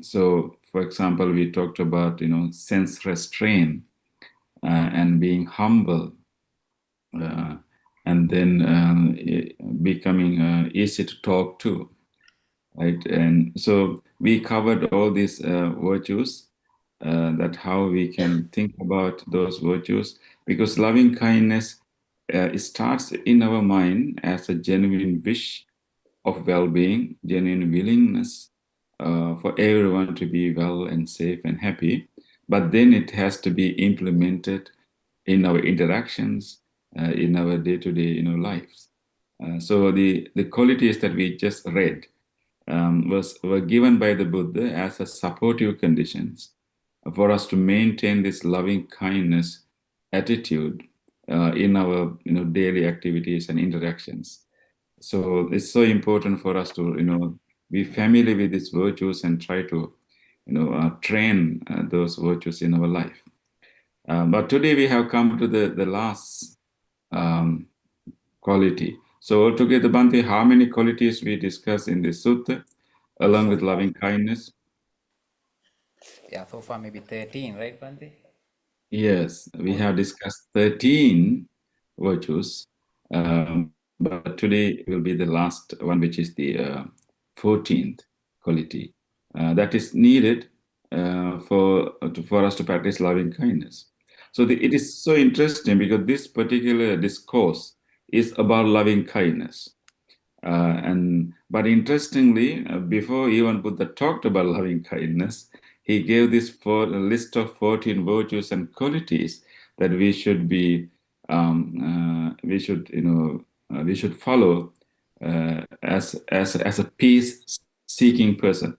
So, for example, we talked about sense restraint and being humble, and then becoming easy to talk to. right? And so we covered all these virtues, that how we can think about those virtues, because loving kindness it starts in our mind as a genuine wish of well-being, genuine willingness for everyone to be well and safe and happy. But then it has to be implemented in our interactions, in our day-to-day, lives. So the qualities that we just read were given by the Buddha as a supportive conditions for us to maintain this loving kindness attitude in our daily activities and interactions. So it's so important for us to be familiar with these virtues and try to train those virtues in our life. But today we have come to the last um, quality. So altogether, Bhante, how many qualities we discuss in this sutta, along with loving kindness? Yeah, so far maybe 13, right, Bhante? Yes, we have discussed 13 virtues, but today will be the last one, which is the 14th quality that is needed for us to practice loving kindness. So it is so interesting because this particular discourse is about loving kindness. But interestingly, before even Buddha talked about loving kindness, he gave this list of 14 virtues and qualities that we should be, we should follow as a peace-seeking person,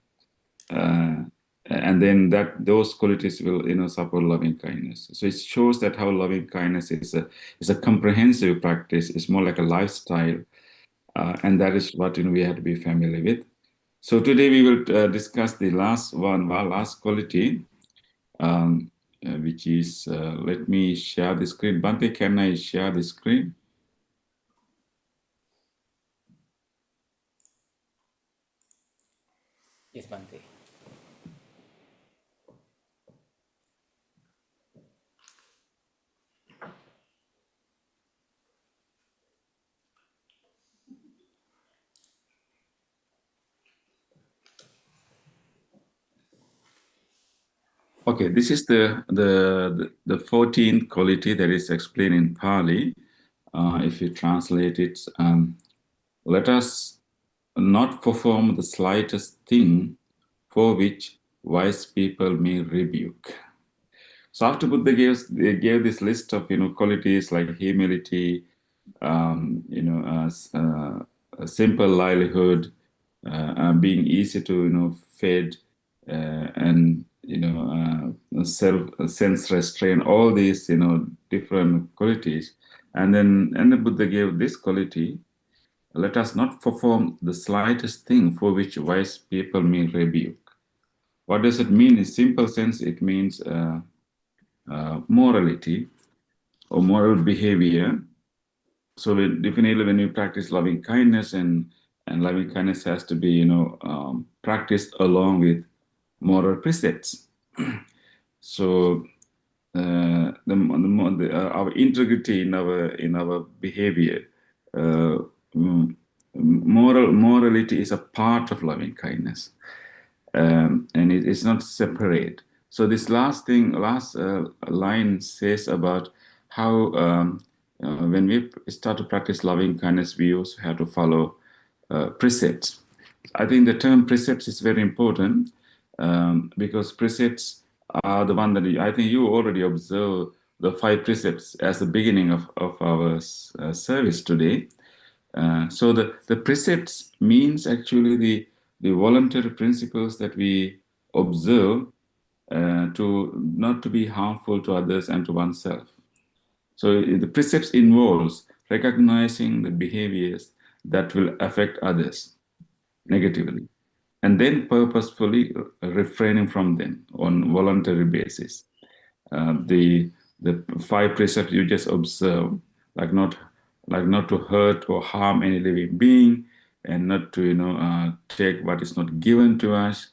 and then those qualities will support loving kindness. So it shows that how loving kindness is a comprehensive practice. It's more like a lifestyle. And that is what we have to be familiar with. So today we will discuss the last one, our last quality, which is, let me share the screen. Bhante, can I share the screen? Yes, Bhante. Okay, this is the 14th quality that is explained in Pali. If you translate it, let us not perform the slightest thing for which wise people may rebuke. So after Buddha gave this list of qualities like humility, a simple livelihood, being easy to fed, and sense restraint, all these different qualities, and the Buddha gave this quality: let us not perform the slightest thing for which wise people may rebuke. What does it mean? In simple sense, it means morality or moral behavior. So definitely when you practice loving kindness, and loving kindness has to be practiced along with moral precepts. So our integrity in our behavior, morality is a part of loving kindness, and it's not separate. So this last line says about how when we start to practice loving kindness, we also have to follow precepts. I think the term precepts is very important, because precepts are the one that I think you already observe the 5 precepts as the beginning of our service today. So the precepts means actually the voluntary principles that we observe to not to be harmful to others and to oneself. So the precepts involves recognizing the behaviors that will affect others negatively, and then purposefully refraining from them on voluntary basis. The 5 precepts you just observe, like not to hurt or harm any living being, and not to take what is not given to us,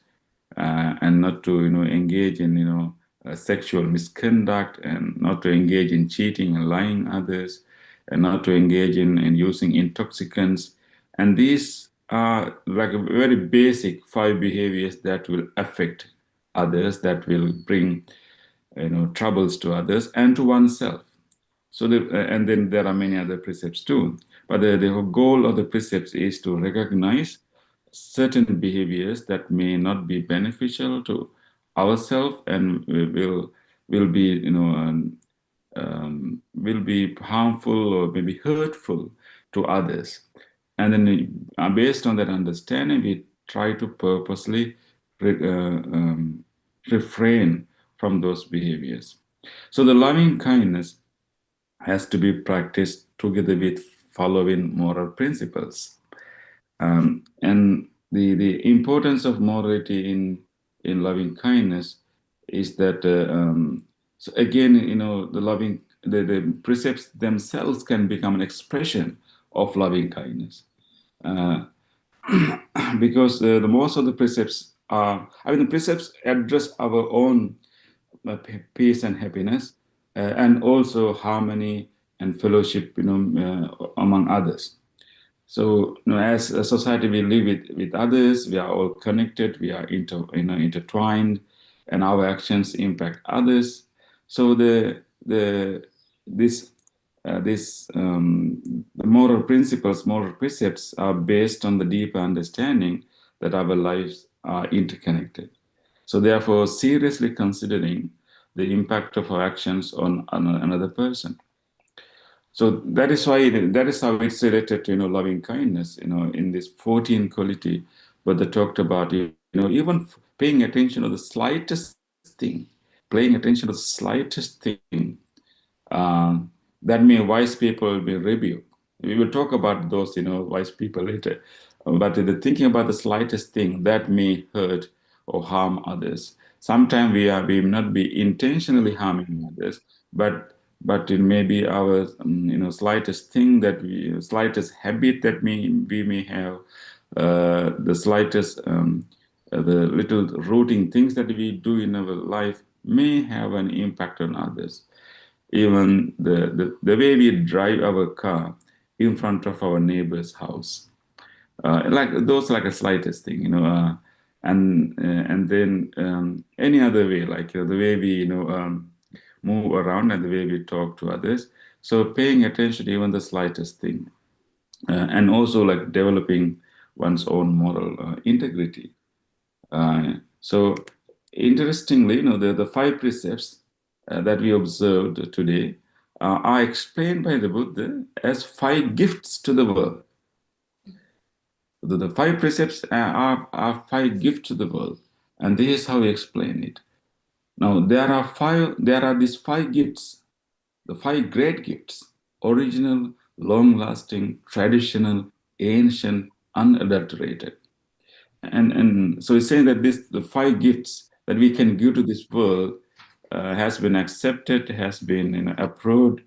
and not to engage in sexual misconduct, and not to engage in cheating and lying others, and not to engage in using intoxicants. And these are like a very basic 5 behaviors that will affect others, that will bring troubles to others and to oneself. So and then there are many other precepts too. But the goal of the precepts is to recognize certain behaviors that may not be beneficial to ourselves and will be will be harmful or maybe hurtful to others. And then based on that understanding, we try to purposely refrain from those behaviors. So the loving kindness has to be practiced together with following moral principles. And the importance of morality in loving kindness is that so again, the precepts themselves can become an expression of loving kindness, because the most of the precepts are, the precepts address our own peace and happiness, and also harmony and fellowship, among others. So, as a society, we live with others. We are all connected. We are intertwined, and our actions impact others. So, the moral principles, moral precepts are based on the deeper understanding that our lives are interconnected. So, therefore, seriously considering the impact of our actions on another person. So that is how it's related to loving kindness. In this 14 quality, but they talked about even paying attention to the slightest thing, that may wise people will rebuke. We will talk about those wise people later. But the thinking about the slightest thing that may hurt or harm others. Sometimes we may not be intentionally harming others, but it may be our slightest thing slightest habit that we may have, the slightest the little routine things that we do in our life may have an impact on others. Even the way we drive our car in front of our neighbor's house, like a slightest thing, and then any other way, like the way we move around and the way we talk to others. So paying attention to even the slightest thing, and also like developing one's own moral integrity. So interestingly, the 5 precepts that we observed today are explained by the Buddha as 5 gifts to the world. The 5 precepts are 5 gifts to the world, and this is how we explain it. Now there are these 5 gifts, the 5 great gifts: original, long-lasting, traditional, ancient, unadulterated. And so he's saying that the 5 gifts that we can give to this world has been accepted, has been approved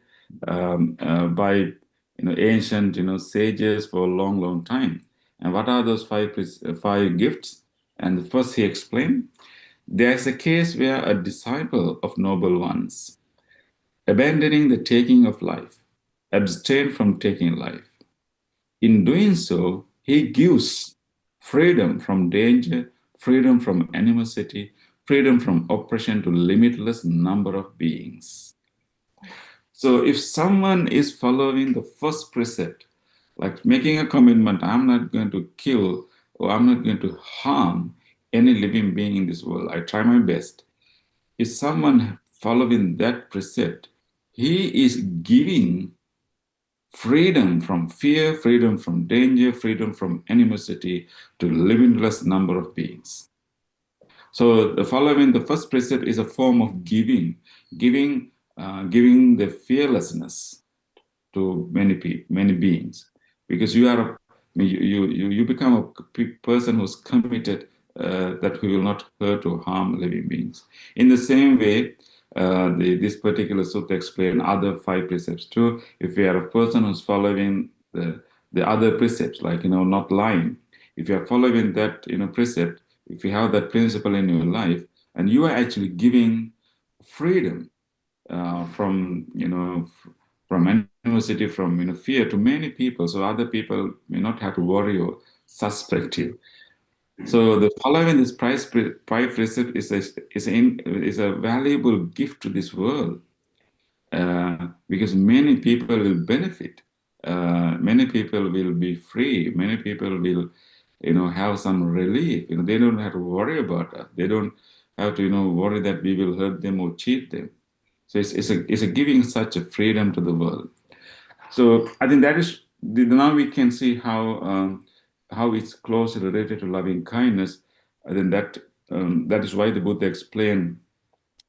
by ancient sages for a long time. And what are those 5 gifts? And first he explained, there's a case where a disciple of noble ones, abandoning the taking of life, abstain from taking life. In doing so, he gives freedom from danger, freedom from animosity, freedom from oppression to limitless number of beings. So if someone is following the first precept, like making a commitment, I'm not going to kill or I'm not going to harm any living being in this world, I try my best. If someone following that precept, he is giving freedom from fear, freedom from danger, freedom from animosity to limitless number of beings. So the following the first precept is a form of giving the fearlessness to many beings, because you become a person who's committed that we will not hurt or harm living beings. In the same way, this particular sutta explains other 5 precepts too. If you are a person who's following the other precepts, like not lying, if you are following that precept, if you have that principle in your life, and you are actually giving freedom from animosity, from fear to many people, so other people may not have to worry or suspective. So the following this five precept is a valuable gift to this world, because many people will benefit. Many people will be free. Many people will, have some relief. They don't have to worry about us. They don't have to, worry that we will hurt them or cheat them. So it's a giving such a freedom to the world. So I think that is now we can see how it's closely related to loving kindness. I think that is why the Buddha explained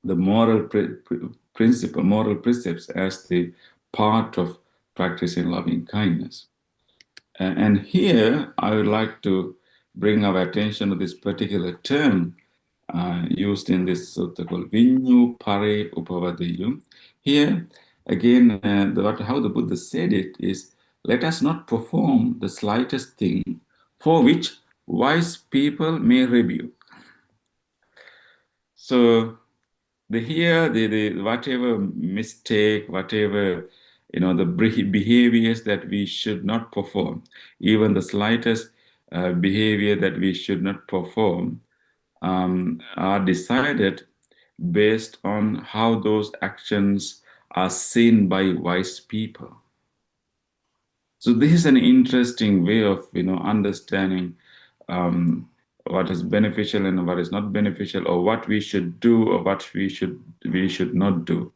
the moral moral precepts as the part of practicing loving kindness. And here I would like to bring our attention to this particular term used in this sutta called Vinyu Pare Upavadeyum. Here, again, how the Buddha said it is, let us not perform the slightest thing for which wise people may rebuke. So the whatever mistake, whatever, the behaviors that we should not perform, even the slightest behavior that we should not perform, are decided based on how those actions are seen by wise people. So this is an interesting way of understanding what is beneficial and what is not beneficial, or what we should do or what we should not do,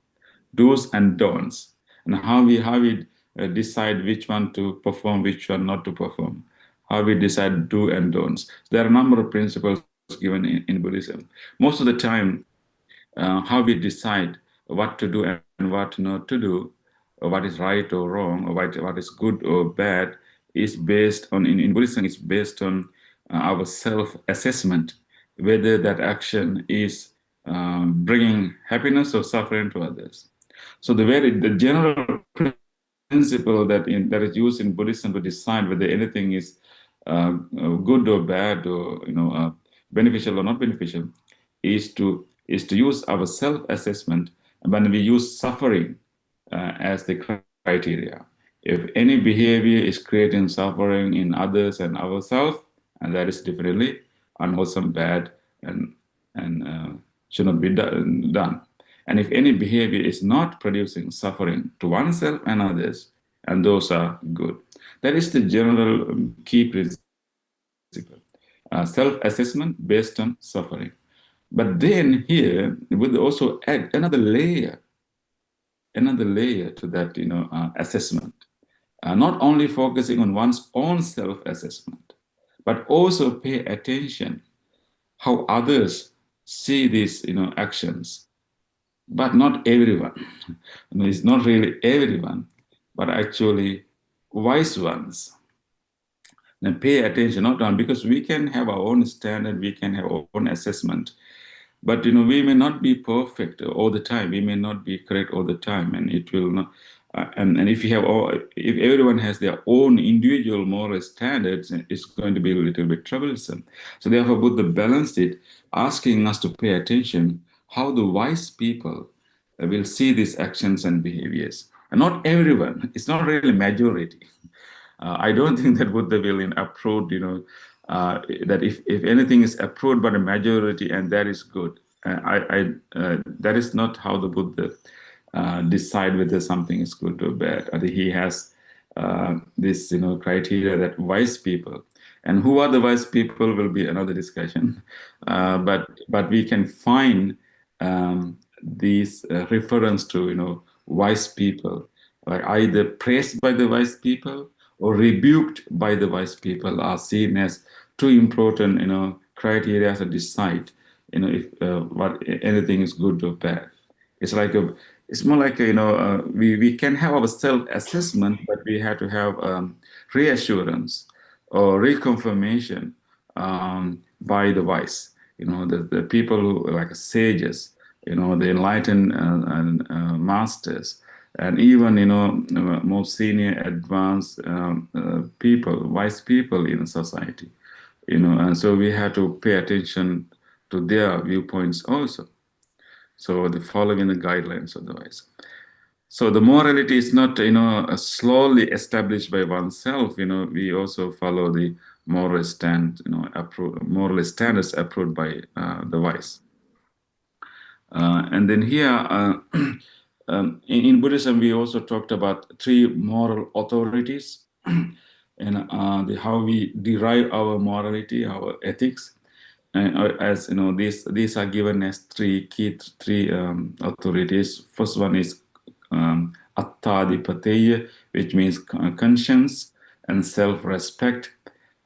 do's and don'ts, and how we decide which one to perform, which one not to perform, how we decide do and don'ts. There are a number of principles given in Buddhism. Most of the time, how we decide what to do and what not to do, or what is right or wrong, or what is good or bad, is based on, in Buddhism, it's based on our self-assessment, whether that action is bringing happiness or suffering to others. So the general principle that is used in Buddhism to decide whether anything is good or bad, or beneficial or not beneficial, is to use our self-assessment when we use suffering as the criteria. If any behavior is creating suffering in others and ourselves, and that is definitely unwholesome, bad, and should not be done. And if any behavior is not producing suffering to oneself and others, and those are good. That is the general key principle. Self-assessment based on suffering. But then here, we also add another layer to that, assessment. Not only focusing on one's own self-assessment, but also pay attention how others see these, actions. But not everyone. It's not really everyone, but actually wise ones. And pay attention, not on, because we can have our own standard, we can have our own assessment, but we may not be perfect all the time. We may not be correct all the time, and it will not. And if everyone has their own individual moral standards, it's going to be a little bit troublesome. So therefore, Buddha balanced it, asking us to pay attention how the wise people will see these actions and behaviors. And not everyone. It's not really majority. I don't think that Buddha will approve, that if anything is approved by the majority and that is good. That is not how the Buddha decide whether something is good or bad. I think he has this, criteria that wise people, and who are the wise people will be another discussion. But we can find these reference to, wise people, like either praised by the wise people or rebuked by the wise people, are seen as two important, criteria to decide, if what anything is good or bad. It's more like we can have our self-assessment, but we have to have reassurance or reconfirmation by the wise, the people who are like sages, the enlightened masters, and even more senior, advanced people, wise people in society, and so we have to pay attention to their viewpoints also. So the following the guidelines of the wise. So the morality is not, slowly established by oneself. We also follow the moral moral standards approved by the wise. And then here, in Buddhism, we also talked about three moral authorities and how we derive our morality, our ethics. And as you know, these are given as three authorities. First one is Attadipateya, which means conscience and self-respect.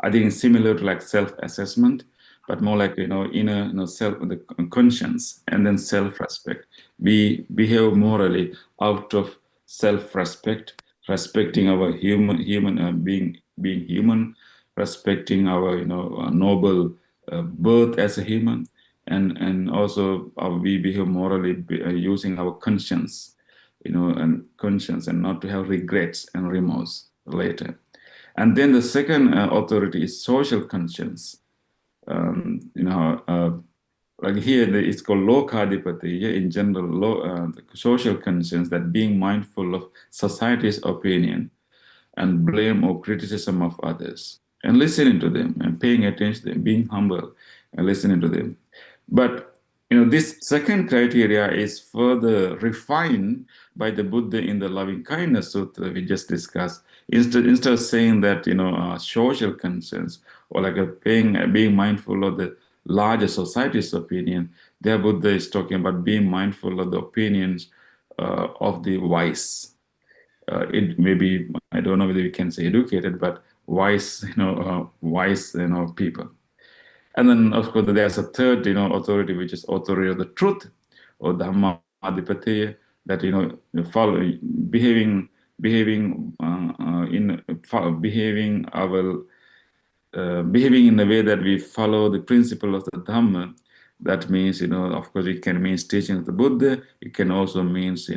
I think it's similar to like self-assessment, but more like inner self, the conscience, and then self-respect. We behave morally out of self-respect, respecting our being human, respecting our noble birth as a human, and also we behave morally using our conscience, and not to have regrets and remorse later. And then the second authority is social conscience. Like here it's called Lokadipati. In general, social conscience, that being mindful of society's opinion and blame or criticism of others, and listening to them and paying attention to them, being humble and listening to them. But this second criteria is further refined by the Buddha in the Loving Kindness Sutra we just discussed. Instead of saying that social concerns or like being mindful of the larger society's opinion, there Buddha is talking about being mindful of the opinions of the wise. It may be, I don't know whether we can say educated, but wise, people. And then, of course, there's a third, authority, which is authority of the truth, or Dhamma Adipati, that follow behaving in a way that we follow the principle of the Dhamma. That means, of course, it can mean teaching of the Buddha. It can also means,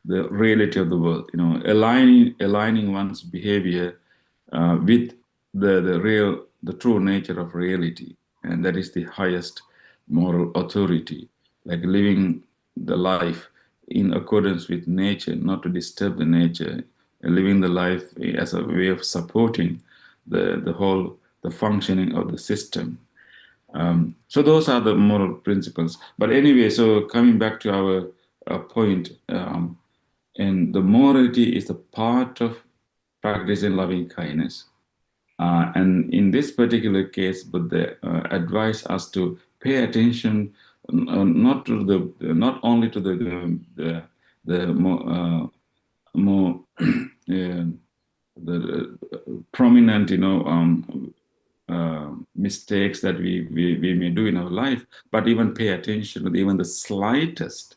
the reality of the world. Aligning one's behavior with the true nature of reality, and that is the highest moral authority, like living the life in accordance with nature, not to disturb the nature, and living the life as a way of supporting the functioning of the system. So those are the moral principles. But anyway, so coming back to our point, and the morality is a part of practicing loving kindness. And in this particular case, Buddha advised us to pay attention not only to the more the prominent mistakes that we may do in our life, but even pay attention to even the slightest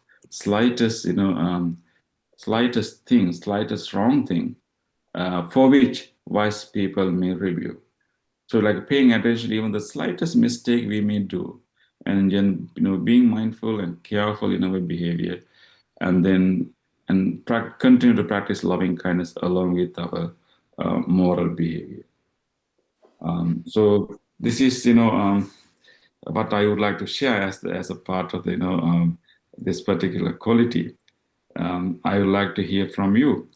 wrong thing for which wise people may review. So like paying attention to even the slightest mistake we may do, and then being mindful and careful in our behavior, and then continue to practice loving kindness along with our moral behavior. So this is what I would like to share as a part of this particular quality. I would like to hear from you.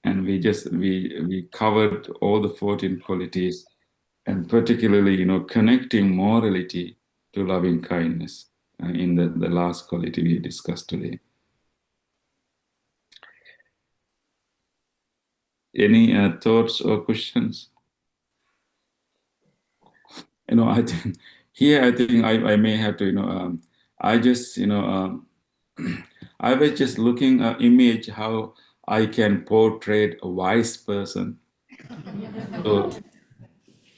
And we covered all the 14 qualities, and particularly connecting morality to loving kindness in the last quality we discussed today. Any thoughts or questions? I think I may have to I just I was just looking image how I can portray a wise person.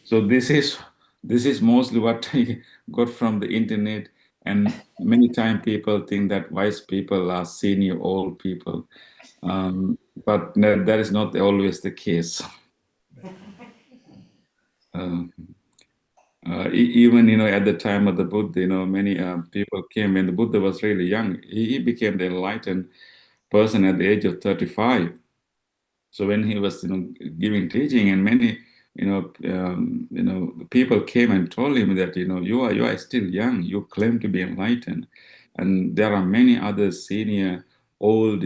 So this is mostly what I got from the internet, and many times people think that wise people are senior old people, but that is not always the case. Even at the time of the Buddha, many people came when the Buddha was really young. He became the enlightened person at the age of 35. So when he was giving teaching, and many people came and told him that you are still young, you claim to be enlightened, and there are many other senior old,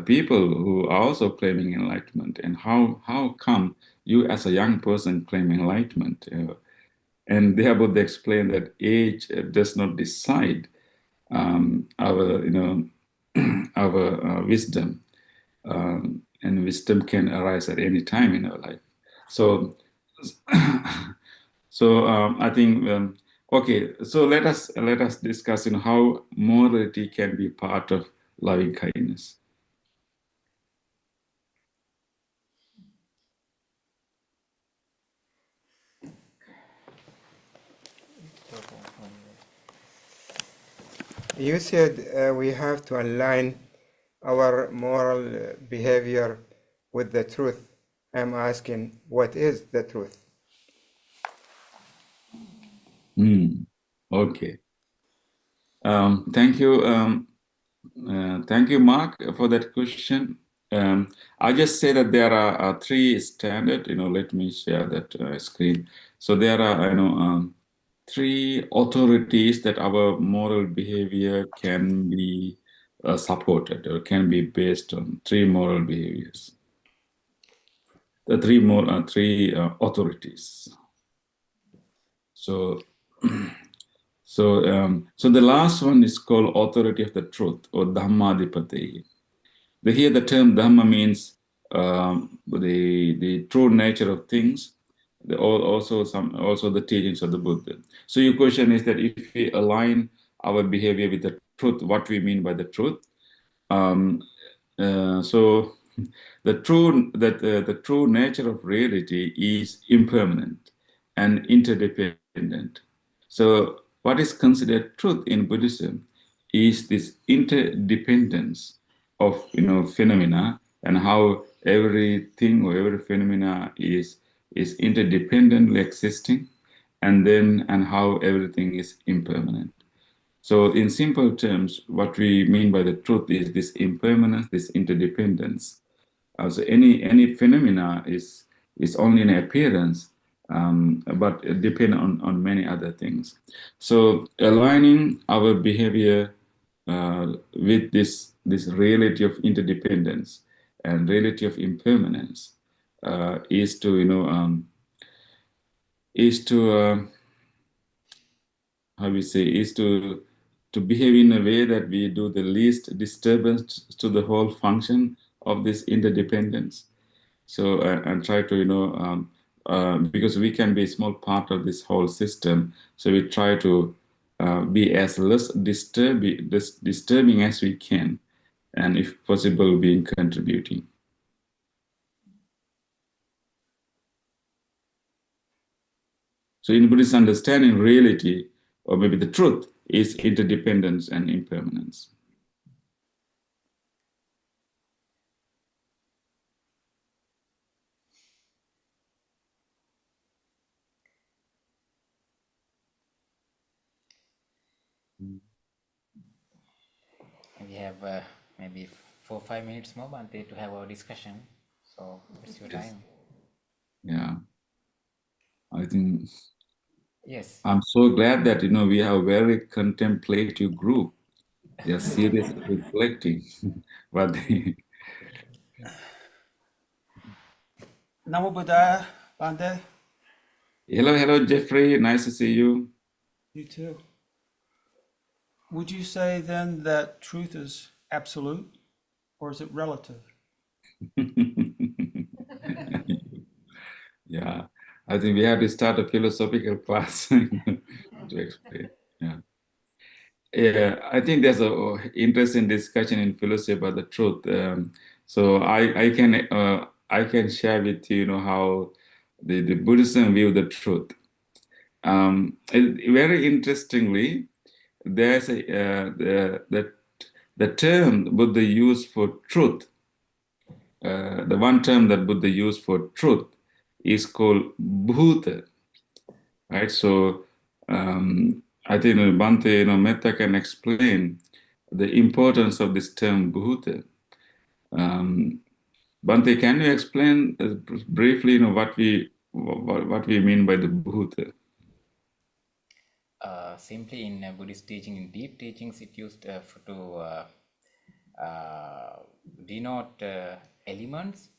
people who are also claiming enlightenment, and how come you as a young person claim enlightenment? And they both explain that age does not decide our, our wisdom, and wisdom can arise at any time in our life. So, I think okay. So let us discuss how morality can be part of loving kindness. You said we have to align our moral behavior with the truth. I'm asking, what is the truth? Okay. Thank you. Thank you, Mark, for that question. I just say that there are three standard. Let me share that screen. So there are, three authorities that our moral behavior can be supported or can be based on. Three moral behaviors. The three authorities. So. So the last one is called authority of the truth, or Dhammadipati. Here the term Dhamma means the true nature of things, also the teachings of the Buddha. So your question is that if we align our behavior with the truth, what we mean by the truth? So the true nature of reality is impermanent and interdependent. So what is considered truth in Buddhism is this interdependence of phenomena, and how everything or every phenomena is interdependently existing, and how everything is impermanent. So in simple terms, what we mean by the truth is this impermanence, this interdependence. So any phenomena is only an appearance, but it depends on many other things. So aligning our behavior with this reality of interdependence and reality of impermanence is to how we say, is to behave in a way that we do the least disturbance to the whole function of this interdependence. So and try to because we can be a small part of this whole system, so we try to be as less disturbing as we can, and if possible being contributing. So in Buddhist understanding, reality, or maybe the truth, is interdependence and impermanence. We have maybe 4 or 5 minutes more, Bhante, to have our discussion. So it's your time. Yeah, I think. Yes. I'm so glad that we have a very contemplative group. They are seriously reflecting what they. Namo Buddhaya, Bhante. Hello, Jeffrey. Nice to see you. You too. Would you say then that truth is absolute, or is it relative? Yeah, I think we have to start a philosophical class to explain. Yeah, I think there's a interesting discussion in philosophy about the truth. So I can share with you, how the Buddhism view the truth. Very interestingly, there's the term Buddha used for truth. The one term that Buddha used for truth is called bhuta, right? So I think Bhante, Metta can explain the importance of this term bhuta. Bhante, can you explain briefly, what we mean by the bhuta? Simply in Buddhist teaching, in deep teachings, it used to denote elements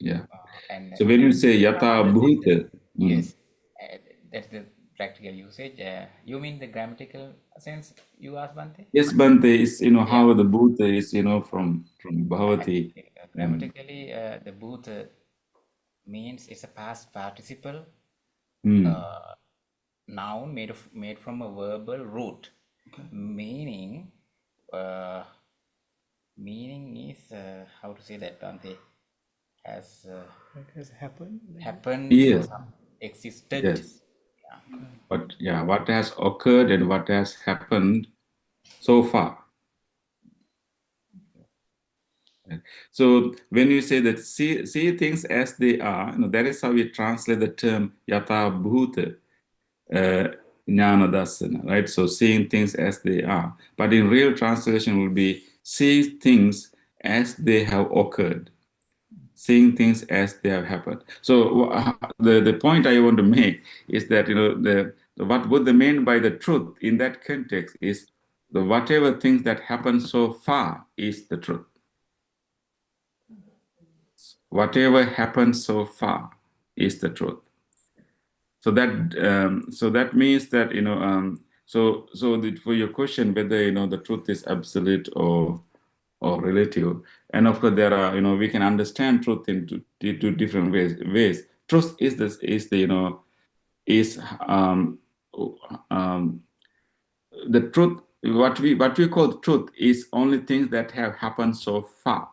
Yeah. and So when you say yata bhuta, yes, that's the practical usage. You mean the grammatical sense you asked, Bante? yes, Bante is Yeah. how the bhuta is from bhavati. Grammatically, the bhuta means it's a past participle Mm. noun made from a verbal root. Meaning, meaning is how to say that, Bante? Has What has happened? happened Yes. or existed. Yes. Yeah. What has occurred and what has happened so far. So when you say that see things as they are, that is how we translate the term yata bhuta jnana dasana, right? So seeing things as they are. But in real translation will be see things as they have occurred. Seeing things as they have happened. So the point I want to make is that what Buddha meant by the truth in that context is the whatever things that happen so far is the truth. Whatever happened so far is the truth. So that means that for your question whether the truth is absolute or relative, and of course there are we can understand truth in two different ways. Truth is the truth. What we call truth is only things that have happened so far,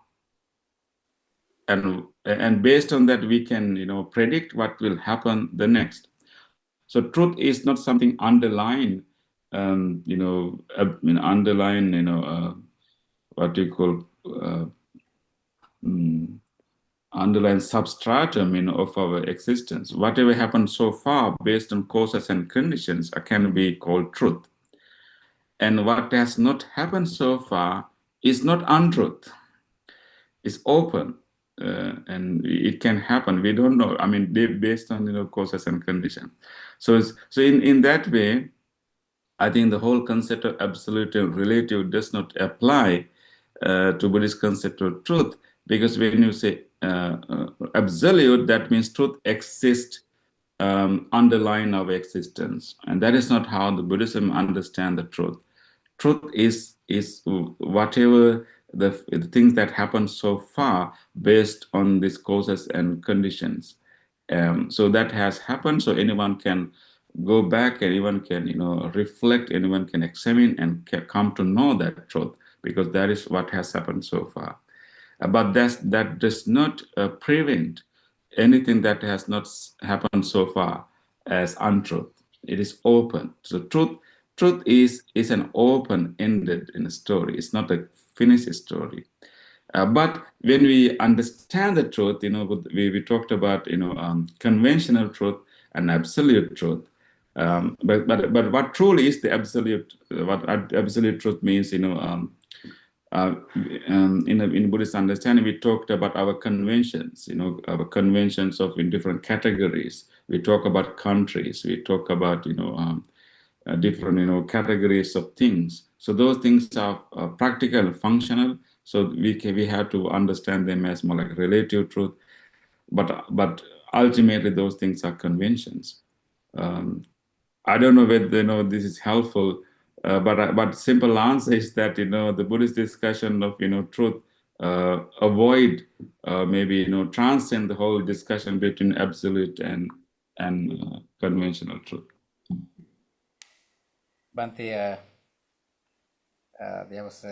and based on that we can predict what will happen the next. So truth is not something underlying what you call underlying substratum of our existence. Whatever happened so far based on causes and conditions can be called truth. And what has not happened so far is not untruth. It's open. And it can happen. We don't know. I mean, based on causes and conditions. So in that way, I think the whole concept of absolute and relative does not apply to Buddhist concept of truth, because when you say absolute, that means truth exists underlying our existence, and that is not how the Buddhism understand the truth. Truth is whatever the things that happen so far based on these causes and conditions. So that has happened. So anyone can go back, anyone can reflect, anyone can examine and can come to know that truth, because that is what has happened so far. But that does not prevent anything that has not happened so far as untruth. It is open. So truth is an open-ended in a story. It's not a finished story. But when we understand the truth, we talked about conventional truth and absolute truth. But what truly is the absolute? What absolute truth means? In Buddhist understanding, we talked about our conventions. Our conventions in different categories. We talk about countries. We talk about different categories of things. So those things are practical, functional. So we have to understand them as more like relative truth, but ultimately those things are conventions. I don't know whether this is helpful, but simple answer is that the Buddhist discussion of truth avoid maybe transcend the whole discussion between absolute and conventional truth. Bante, there was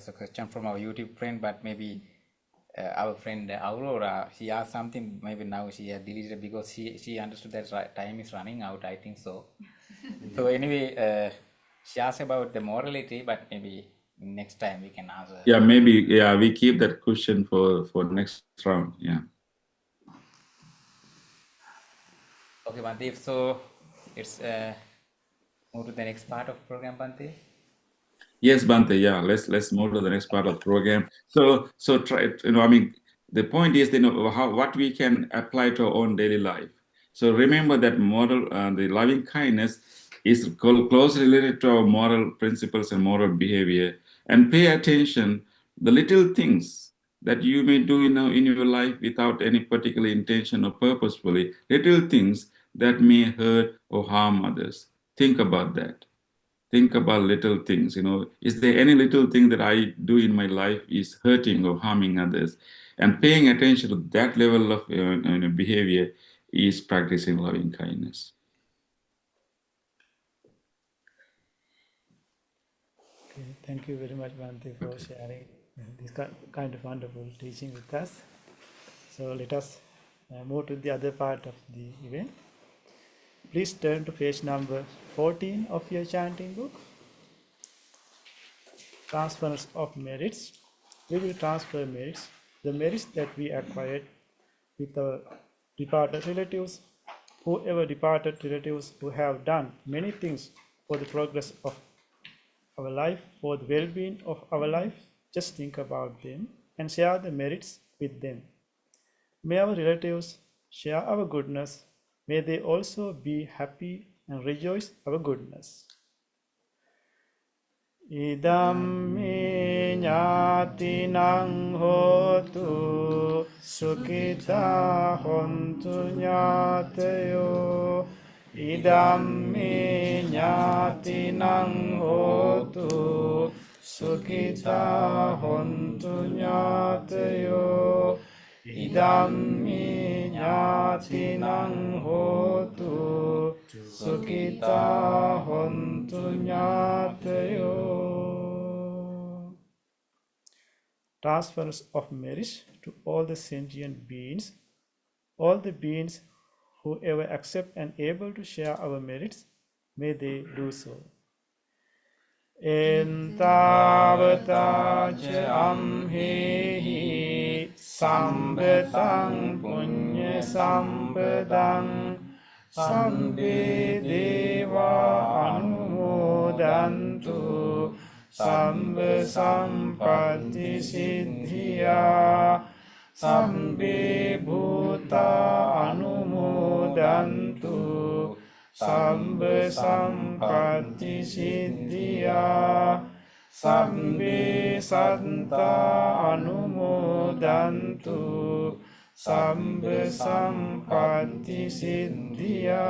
a question from our YouTube friend, but maybe our friend Aurora, she asked something. Maybe now she has deleted because she understood that time is running out. I think so. So anyway, she asked about the morality, but maybe next time we can answer. Yeah, maybe. Yeah, we keep that question for next round. Yeah. Okay, Bante. If so, let's move to the next part of program, Bante. Yes, Bante. Yeah, let's move to the next part of the program. So try. I mean, the point is, what we can apply to our own daily life. So remember that model, the loving kindness, is closely related to our moral principles and moral behavior. And pay attention the little things that you may do in your life without any particular intention or purposefully, little things that may hurt or harm others. Think about that. Think about little things. Is there any little thing that I do in my life is hurting or harming others? And paying attention to that level of behavior is practicing loving kindness. Okay, thank you very much, Bhante, for sharing this kind of wonderful teaching with us. So let us move to the other part of the event. Please turn to page number 14 of your chanting book. Transference of merits. We will transfer merits, the merits that we acquired with our departed relatives, whoever departed relatives who have done many things for the progress of our life, for the well-being of our life. Just think about them and share the merits with them. May our relatives share our goodness. May they also be happy and rejoice our goodness. Idam me ñātinang hotu sukhita hontu ñātayo. Idam me ñātinang hotu sukhita hontu ñātayo. Idam me ñātinang hotu sukhita hontu ñātayo. Transference of merits to all the sentient beings. All the beings who ever accept and able to share our merits, may they do so. Entavata ca amhehi sambetang punya sambedang sambe deva anumodantu sambe sampatti siddhiya sambe bhuta anumodantu sambe sampatti siddhiya sambe santa anumodantu sambe sampatti siddhiya.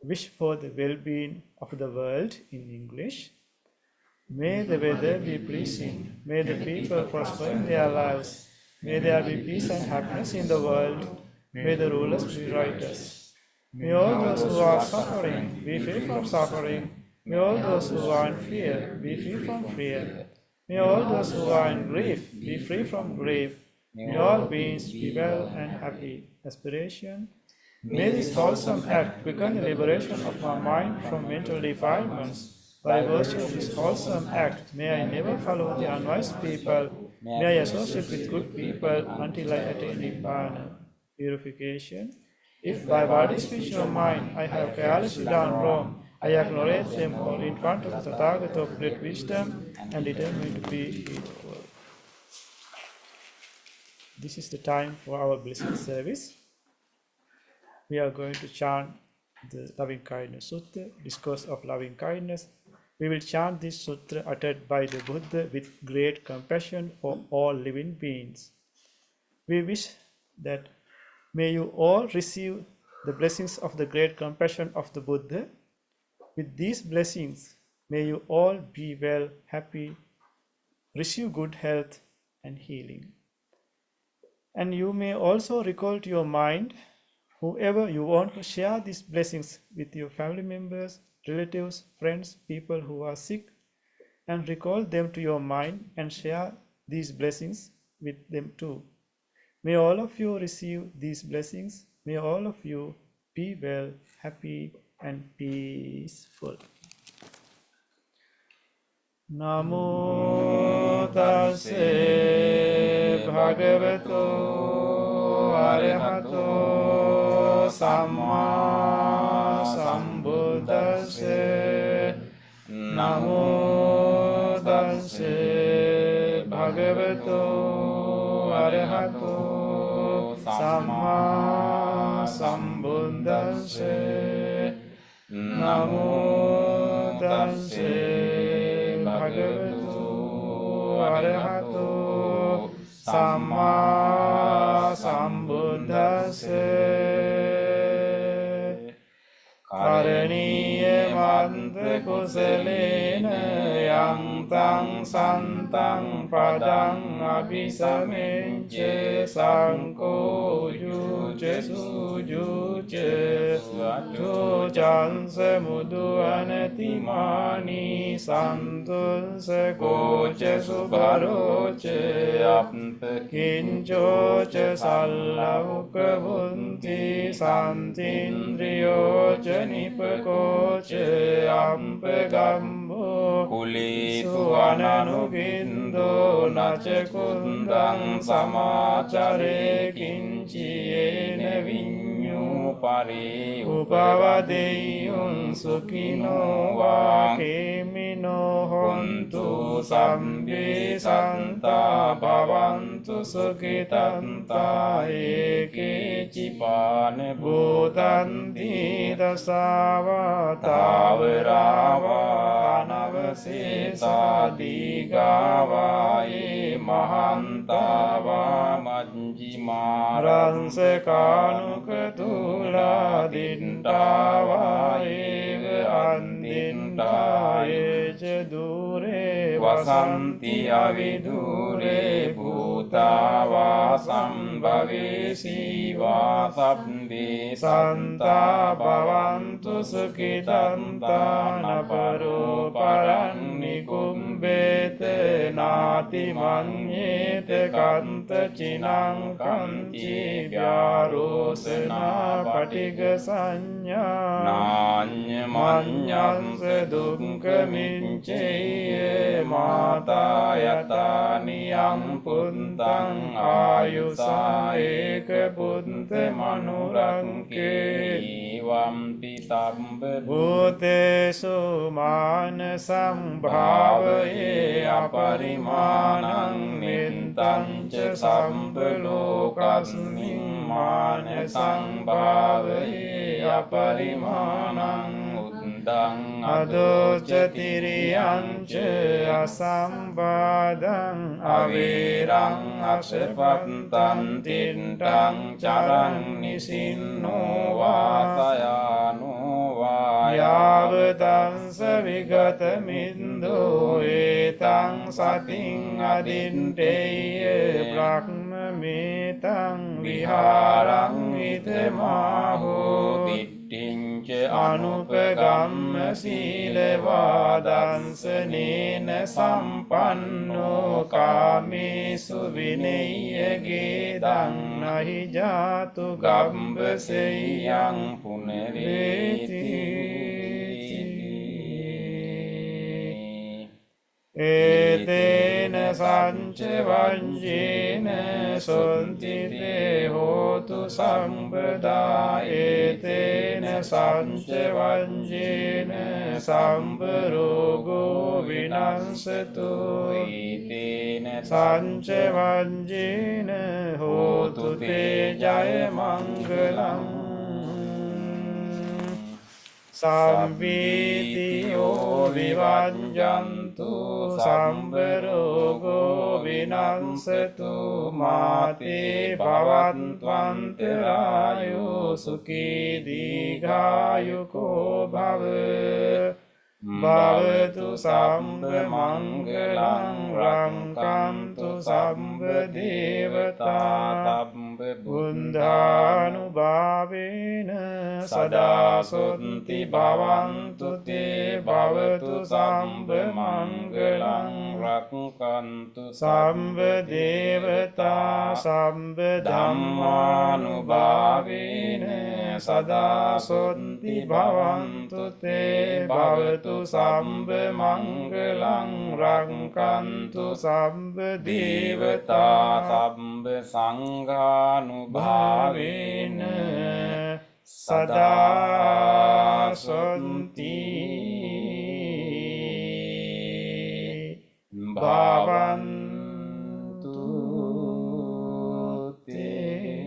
Wish for the well-being of the world in English. May the weather be pleasing. May the people prosper in their lives. May there be peace and happiness in the world. May the rulers be righteous. May all those who are suffering be free from suffering. May all those who are in fear be free from fear. May all those who are in grief be free from grief. May all beings be well and happy. Aspiration. May this wholesome act quicken the liberation of my mind from mental defilements. By virtue of this wholesome act, may I never follow the unwise people. May I associate with good people until I attain Nibbana. Purification. If by body, speech, or mind I have carelessly done wrong, I acknowledge them all in front of the Tathagata of great wisdom and determine to be heedful. This is the time for our blessing service. We are going to chant the Loving Kindness Sutta, Discourse of Loving Kindness. We will chant this sutra uttered by the Buddha with great compassion for all living beings. We wish that may you all receive the blessings of the great compassion of the Buddha. With these blessings, may you all be well, happy, receive good health and healing. And you may also recall to your mind whoever you want to share these blessings with, your family members, relatives, friends, people who are sick, and recall them to your mind and share these blessings with them too. May all of you receive these blessings. May all of you be well, happy, and peaceful. Namo tassa bhagavato arahato samma sambuddhassa. Namo tassa bhagavato arahato samma සම්බුද්දස්ස නමෝ තස්සේ භගවතු අරහතෝ සම්මා සම්බුද්දස්ස කරණීය මන්ත කුසලේන යන්තං සන්තං පදං අபிසමෙච්ච සංකෝ යුච සුජුච සුචංස මුදු අනතිමානි සන්තුංස කෝච සුභරෝච අප්ප කිංචෝච සල්ලවක බුන්ති සන්තින්ද්‍රියෝච නිපකෝච අම්ප ගම්බෝ කුලේසු අනනුගින්දෝ නචකුන්දං සමාචරේ කිංචියේන විඤ්ඤූ පරේ උපවදෙය්‍යුං සුඛිනෝ වාකේමිනෝ හොන්තු සම්බේ සන්තා භවන්තු සුඛිතන්තා ඒකේ චිපාන භූතන්ති දසාවා තාවරාවා නවසේසා දීගාවා ඒ මහන්තාවා මජ්ජිමාරංස කානුක තුලා දින්ටාවා ඒව අන්දින්ටා ඒච දුරේ වසන්ති අවිදුරේ භූතාවා සම්භවේසීවා සබ්බේ සන්තා භවන්තු සුඛිතන්තා නපරෝ පරන්නිකුම්බේත නාති මඤ්ඤේත කන්ත චිනං කංචි ව්‍යාරෝසනා පටිග සංඥා නාඤ්ඤ මඤ්ඤංස දුක්ඛමිච්ඡේය මාතා යතානියං පුන්තං ආයුසා ඒක පුන්ත මනුරංකේ වම්පි සම්බ භූතේසු මාන සම්භාවයේ අපරිමාණං නින්තං ච සම්පලෝකස්මින් මාන සම්භාවයේ අපරිමාණං උද්දං අදෝචතිරියංච අසම්බාධං අවේරං අසපත්තං තින්ටං චරං නිසින්නෝ වාසයානෝ යාවතංස විගත මින්දෝ ඒතං සතින් අදින්ටේය බ්‍රහ්මමේතං විහාරං ඉතමාහෝ තිට්ඨිංච අනුපගම්ම සීලවාදංසනේන සම්පන්නෝ කාමේසු විනය්‍යගේ දං නහි ජාතු ගම්බසෙය්‍යං පුනරේති ඒතේන සංච වංජේන සොන්තිතේ හෝතු සම්බදා ඒතේන සංච වංජේන සම්බරෝගෝ විනංසතු ඊතේන සංච වංජේන හෝතු තේ ජය මංගලං සම්පීතියෝ විවංජන්තු සම්බරෝගෝ විනංසතු මාතේ භවන්ත්වන්තරායෝ සුඛී දීඝායුකෝ භව භවතු සම්බ මංගලං රංකන්තු සම්බ දේවතා තබ්බ බුද්ධානුභාවේන සදා සොන්ති භවන්තු තේ භවතු සම්බ මංගලං රක්ඛන්තු සම්බ දේවතා සම්බ ධම්මානුභාවේන සදා සොන්ති භවන්තු තේ භවතු සම්බ මංගලං රක්ඛන්තු සම්බ දේවතා සම්බ සංඝානුභාවේන සදා සොන්ති භවන්තු තේ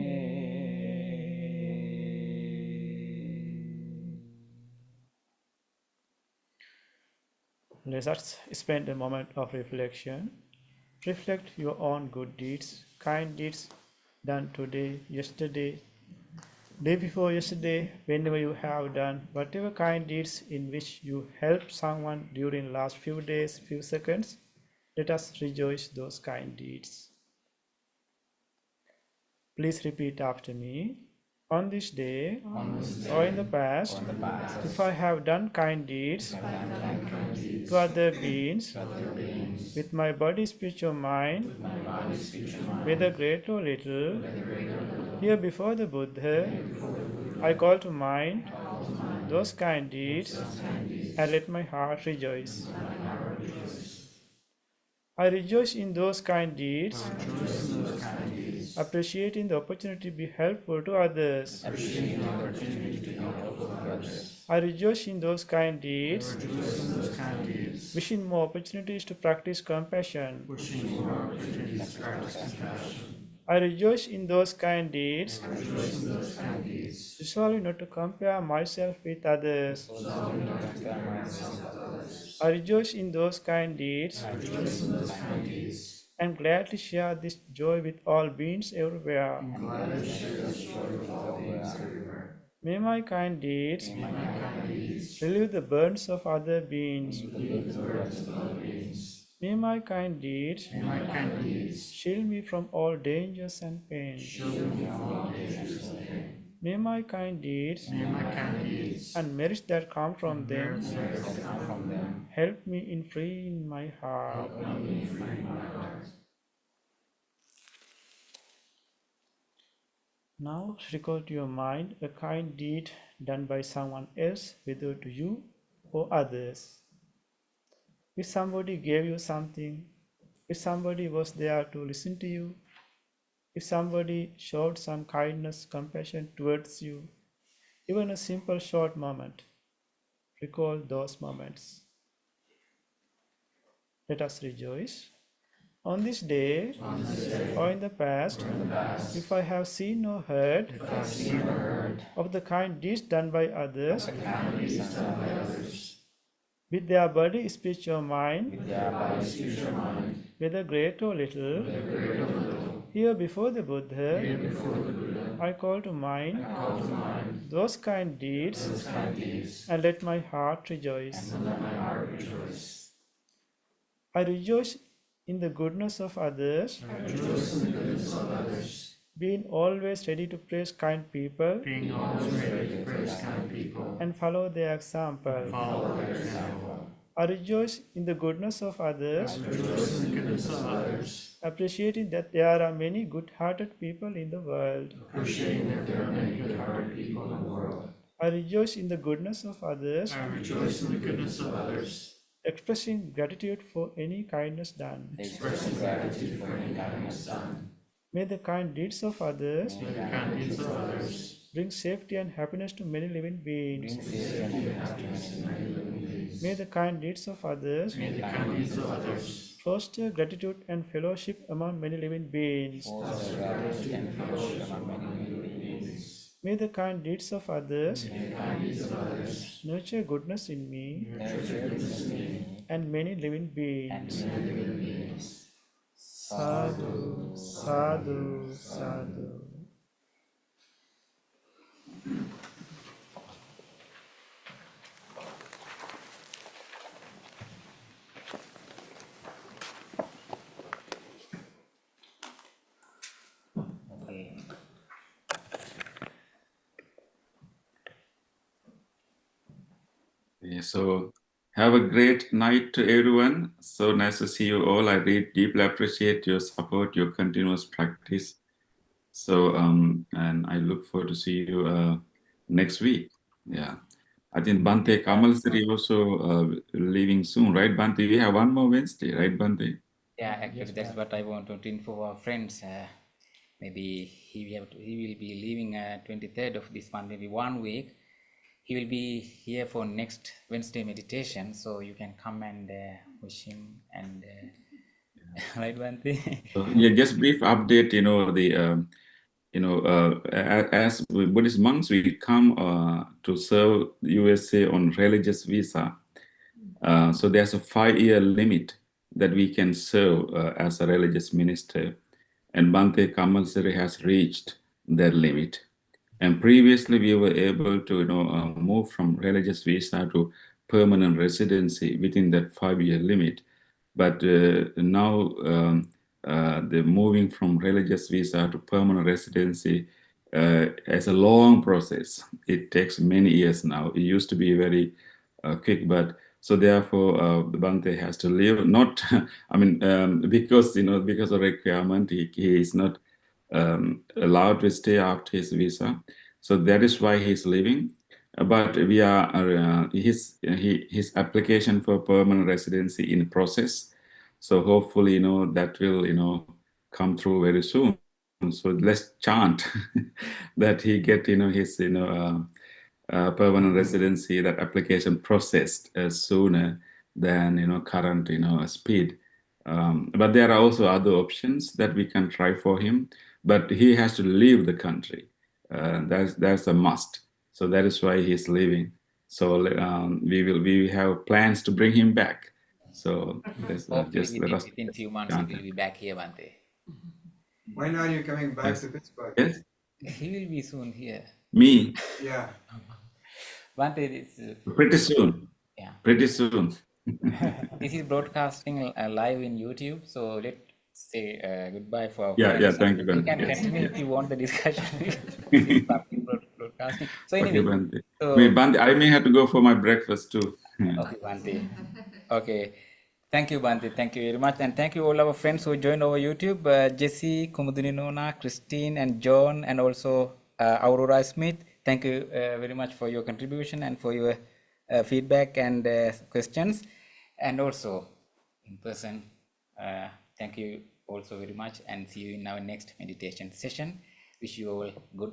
Let us spend a moment of reflection. Reflect your own good deeds, kind deeds done today, yesterday, day before yesterday, whenever you have done whatever kind deeds in which you helped someone during last few days, few seconds. Let us rejoice those kind deeds. Please repeat after me. On this day, or in the past, if I have done kind deeds to other beings, with my body, speech, or mind, whether great or little, here before the Buddha, I call to mind those kind deeds and let my heart rejoice. I rejoice in those kind deeds, appreciating the opportunity to be helpful to others. I rejoice in those kind deeds, wishing more opportunities to practice compassion. I rejoice in those kind deeds, resolving not to compare myself with others. I rejoice in those kind deeds and gladly share this joy with all beings everywhere. May my kind deeds relieve the burdens of other beings. May my kind deeds shield me from all dangers and pains. May my kind deeds and merits that come from them help me in freeing my heart. Now recall to your mind a kind deed done by someone else, whether to you or others. If somebody gave you something, if somebody was there to listen to you, if somebody showed some kindness, compassion towards you, even a simple short moment, recall those moments. Let us rejoice. On this day, or in the past, if I have seen or heard of the kind deeds done by others, with their body, speech, or mind, whether great or little, here before the Buddha, I call to mind those kind deeds and let my heart rejoice. I rejoice in the goodness of others, being always ready to praise kind people and follow their example. I rejoice in the goodness of others, appreciating that there are many good-hearted people in the world. I rejoice in the goodness of others, expressing gratitude for any kindness done. May the kind deeds of others bring safety and happiness to many living beings. May the kind deeds of others foster gratitude and fellowship among many living beings. May the kind deeds of others nurture goodness in me and many living beings. Sadhu, sadhu, sadhu. Okay. Yeah, so have a great night to everyone. So nice to see you all. I really deeply appreciate your support, your continuous practice. So and I look forward to see you next week. Yeah, I think Bante Kamalsari also leaving soon, right, Bante? We have one more Wednesday, right, Bante? Yeah, actually, that's what I want to inform our friends. Maybe he will be leaving 23rd of this month, maybe 1 week. He will be here for next Wednesday meditation, so you can come and wish him and right, Bante? So, yeah, just brief update. You know the as Buddhist monks, we come to serve USA on religious visa. So there's a 5-year limit that we can serve as a religious minister, and Bante Kamalsari has reached that limit. And previously, we were able to move from religious visa to permanent residency within that 5-year limit. But now the moving from religious visa to permanent residency is a long process. It takes many years now. It used to be very quick, but so therefore the Bante has to leave. Not, I mean, because because of requirement, he is not allowed to stay after his visa. So that is why he's leaving. But we are his application for permanent residency in process. So hopefully, that will come through very soon. So let's chant that he get his permanent residency, that application processed sooner than current speed. But there are also other options that we can try for him. But he has to leave the country. That's a must. So that is why he's leaving. So we have plans to bring him back. So let's Hopefully just let us. within few months he will be back here, Bante. When are you coming back Yes. to Pittsburgh? Yes, He will be soon here. me Yeah. Bante, this pretty soon. yeah. Pretty soon. This is broadcasting live in YouTube, so let's say goodbye for our Yeah, friends. thank you, We Bante. can Yes, continue yes. if you want the discussion. This is public broadcasting. So Okay, anyway, Bante. so Bante, I may have to go for my breakfast too. okay, Bante. Okay. Thank you, Bante. Thank you very much. And thank you all our friends who joined over YouTube. Jesse, Kumudini Nona, Christine, and John, and also Aurora Smith. Thank you very much for your contribution and for your feedback and questions. And also in person, thank you also very much, and see you in our next meditation session. Wish you all good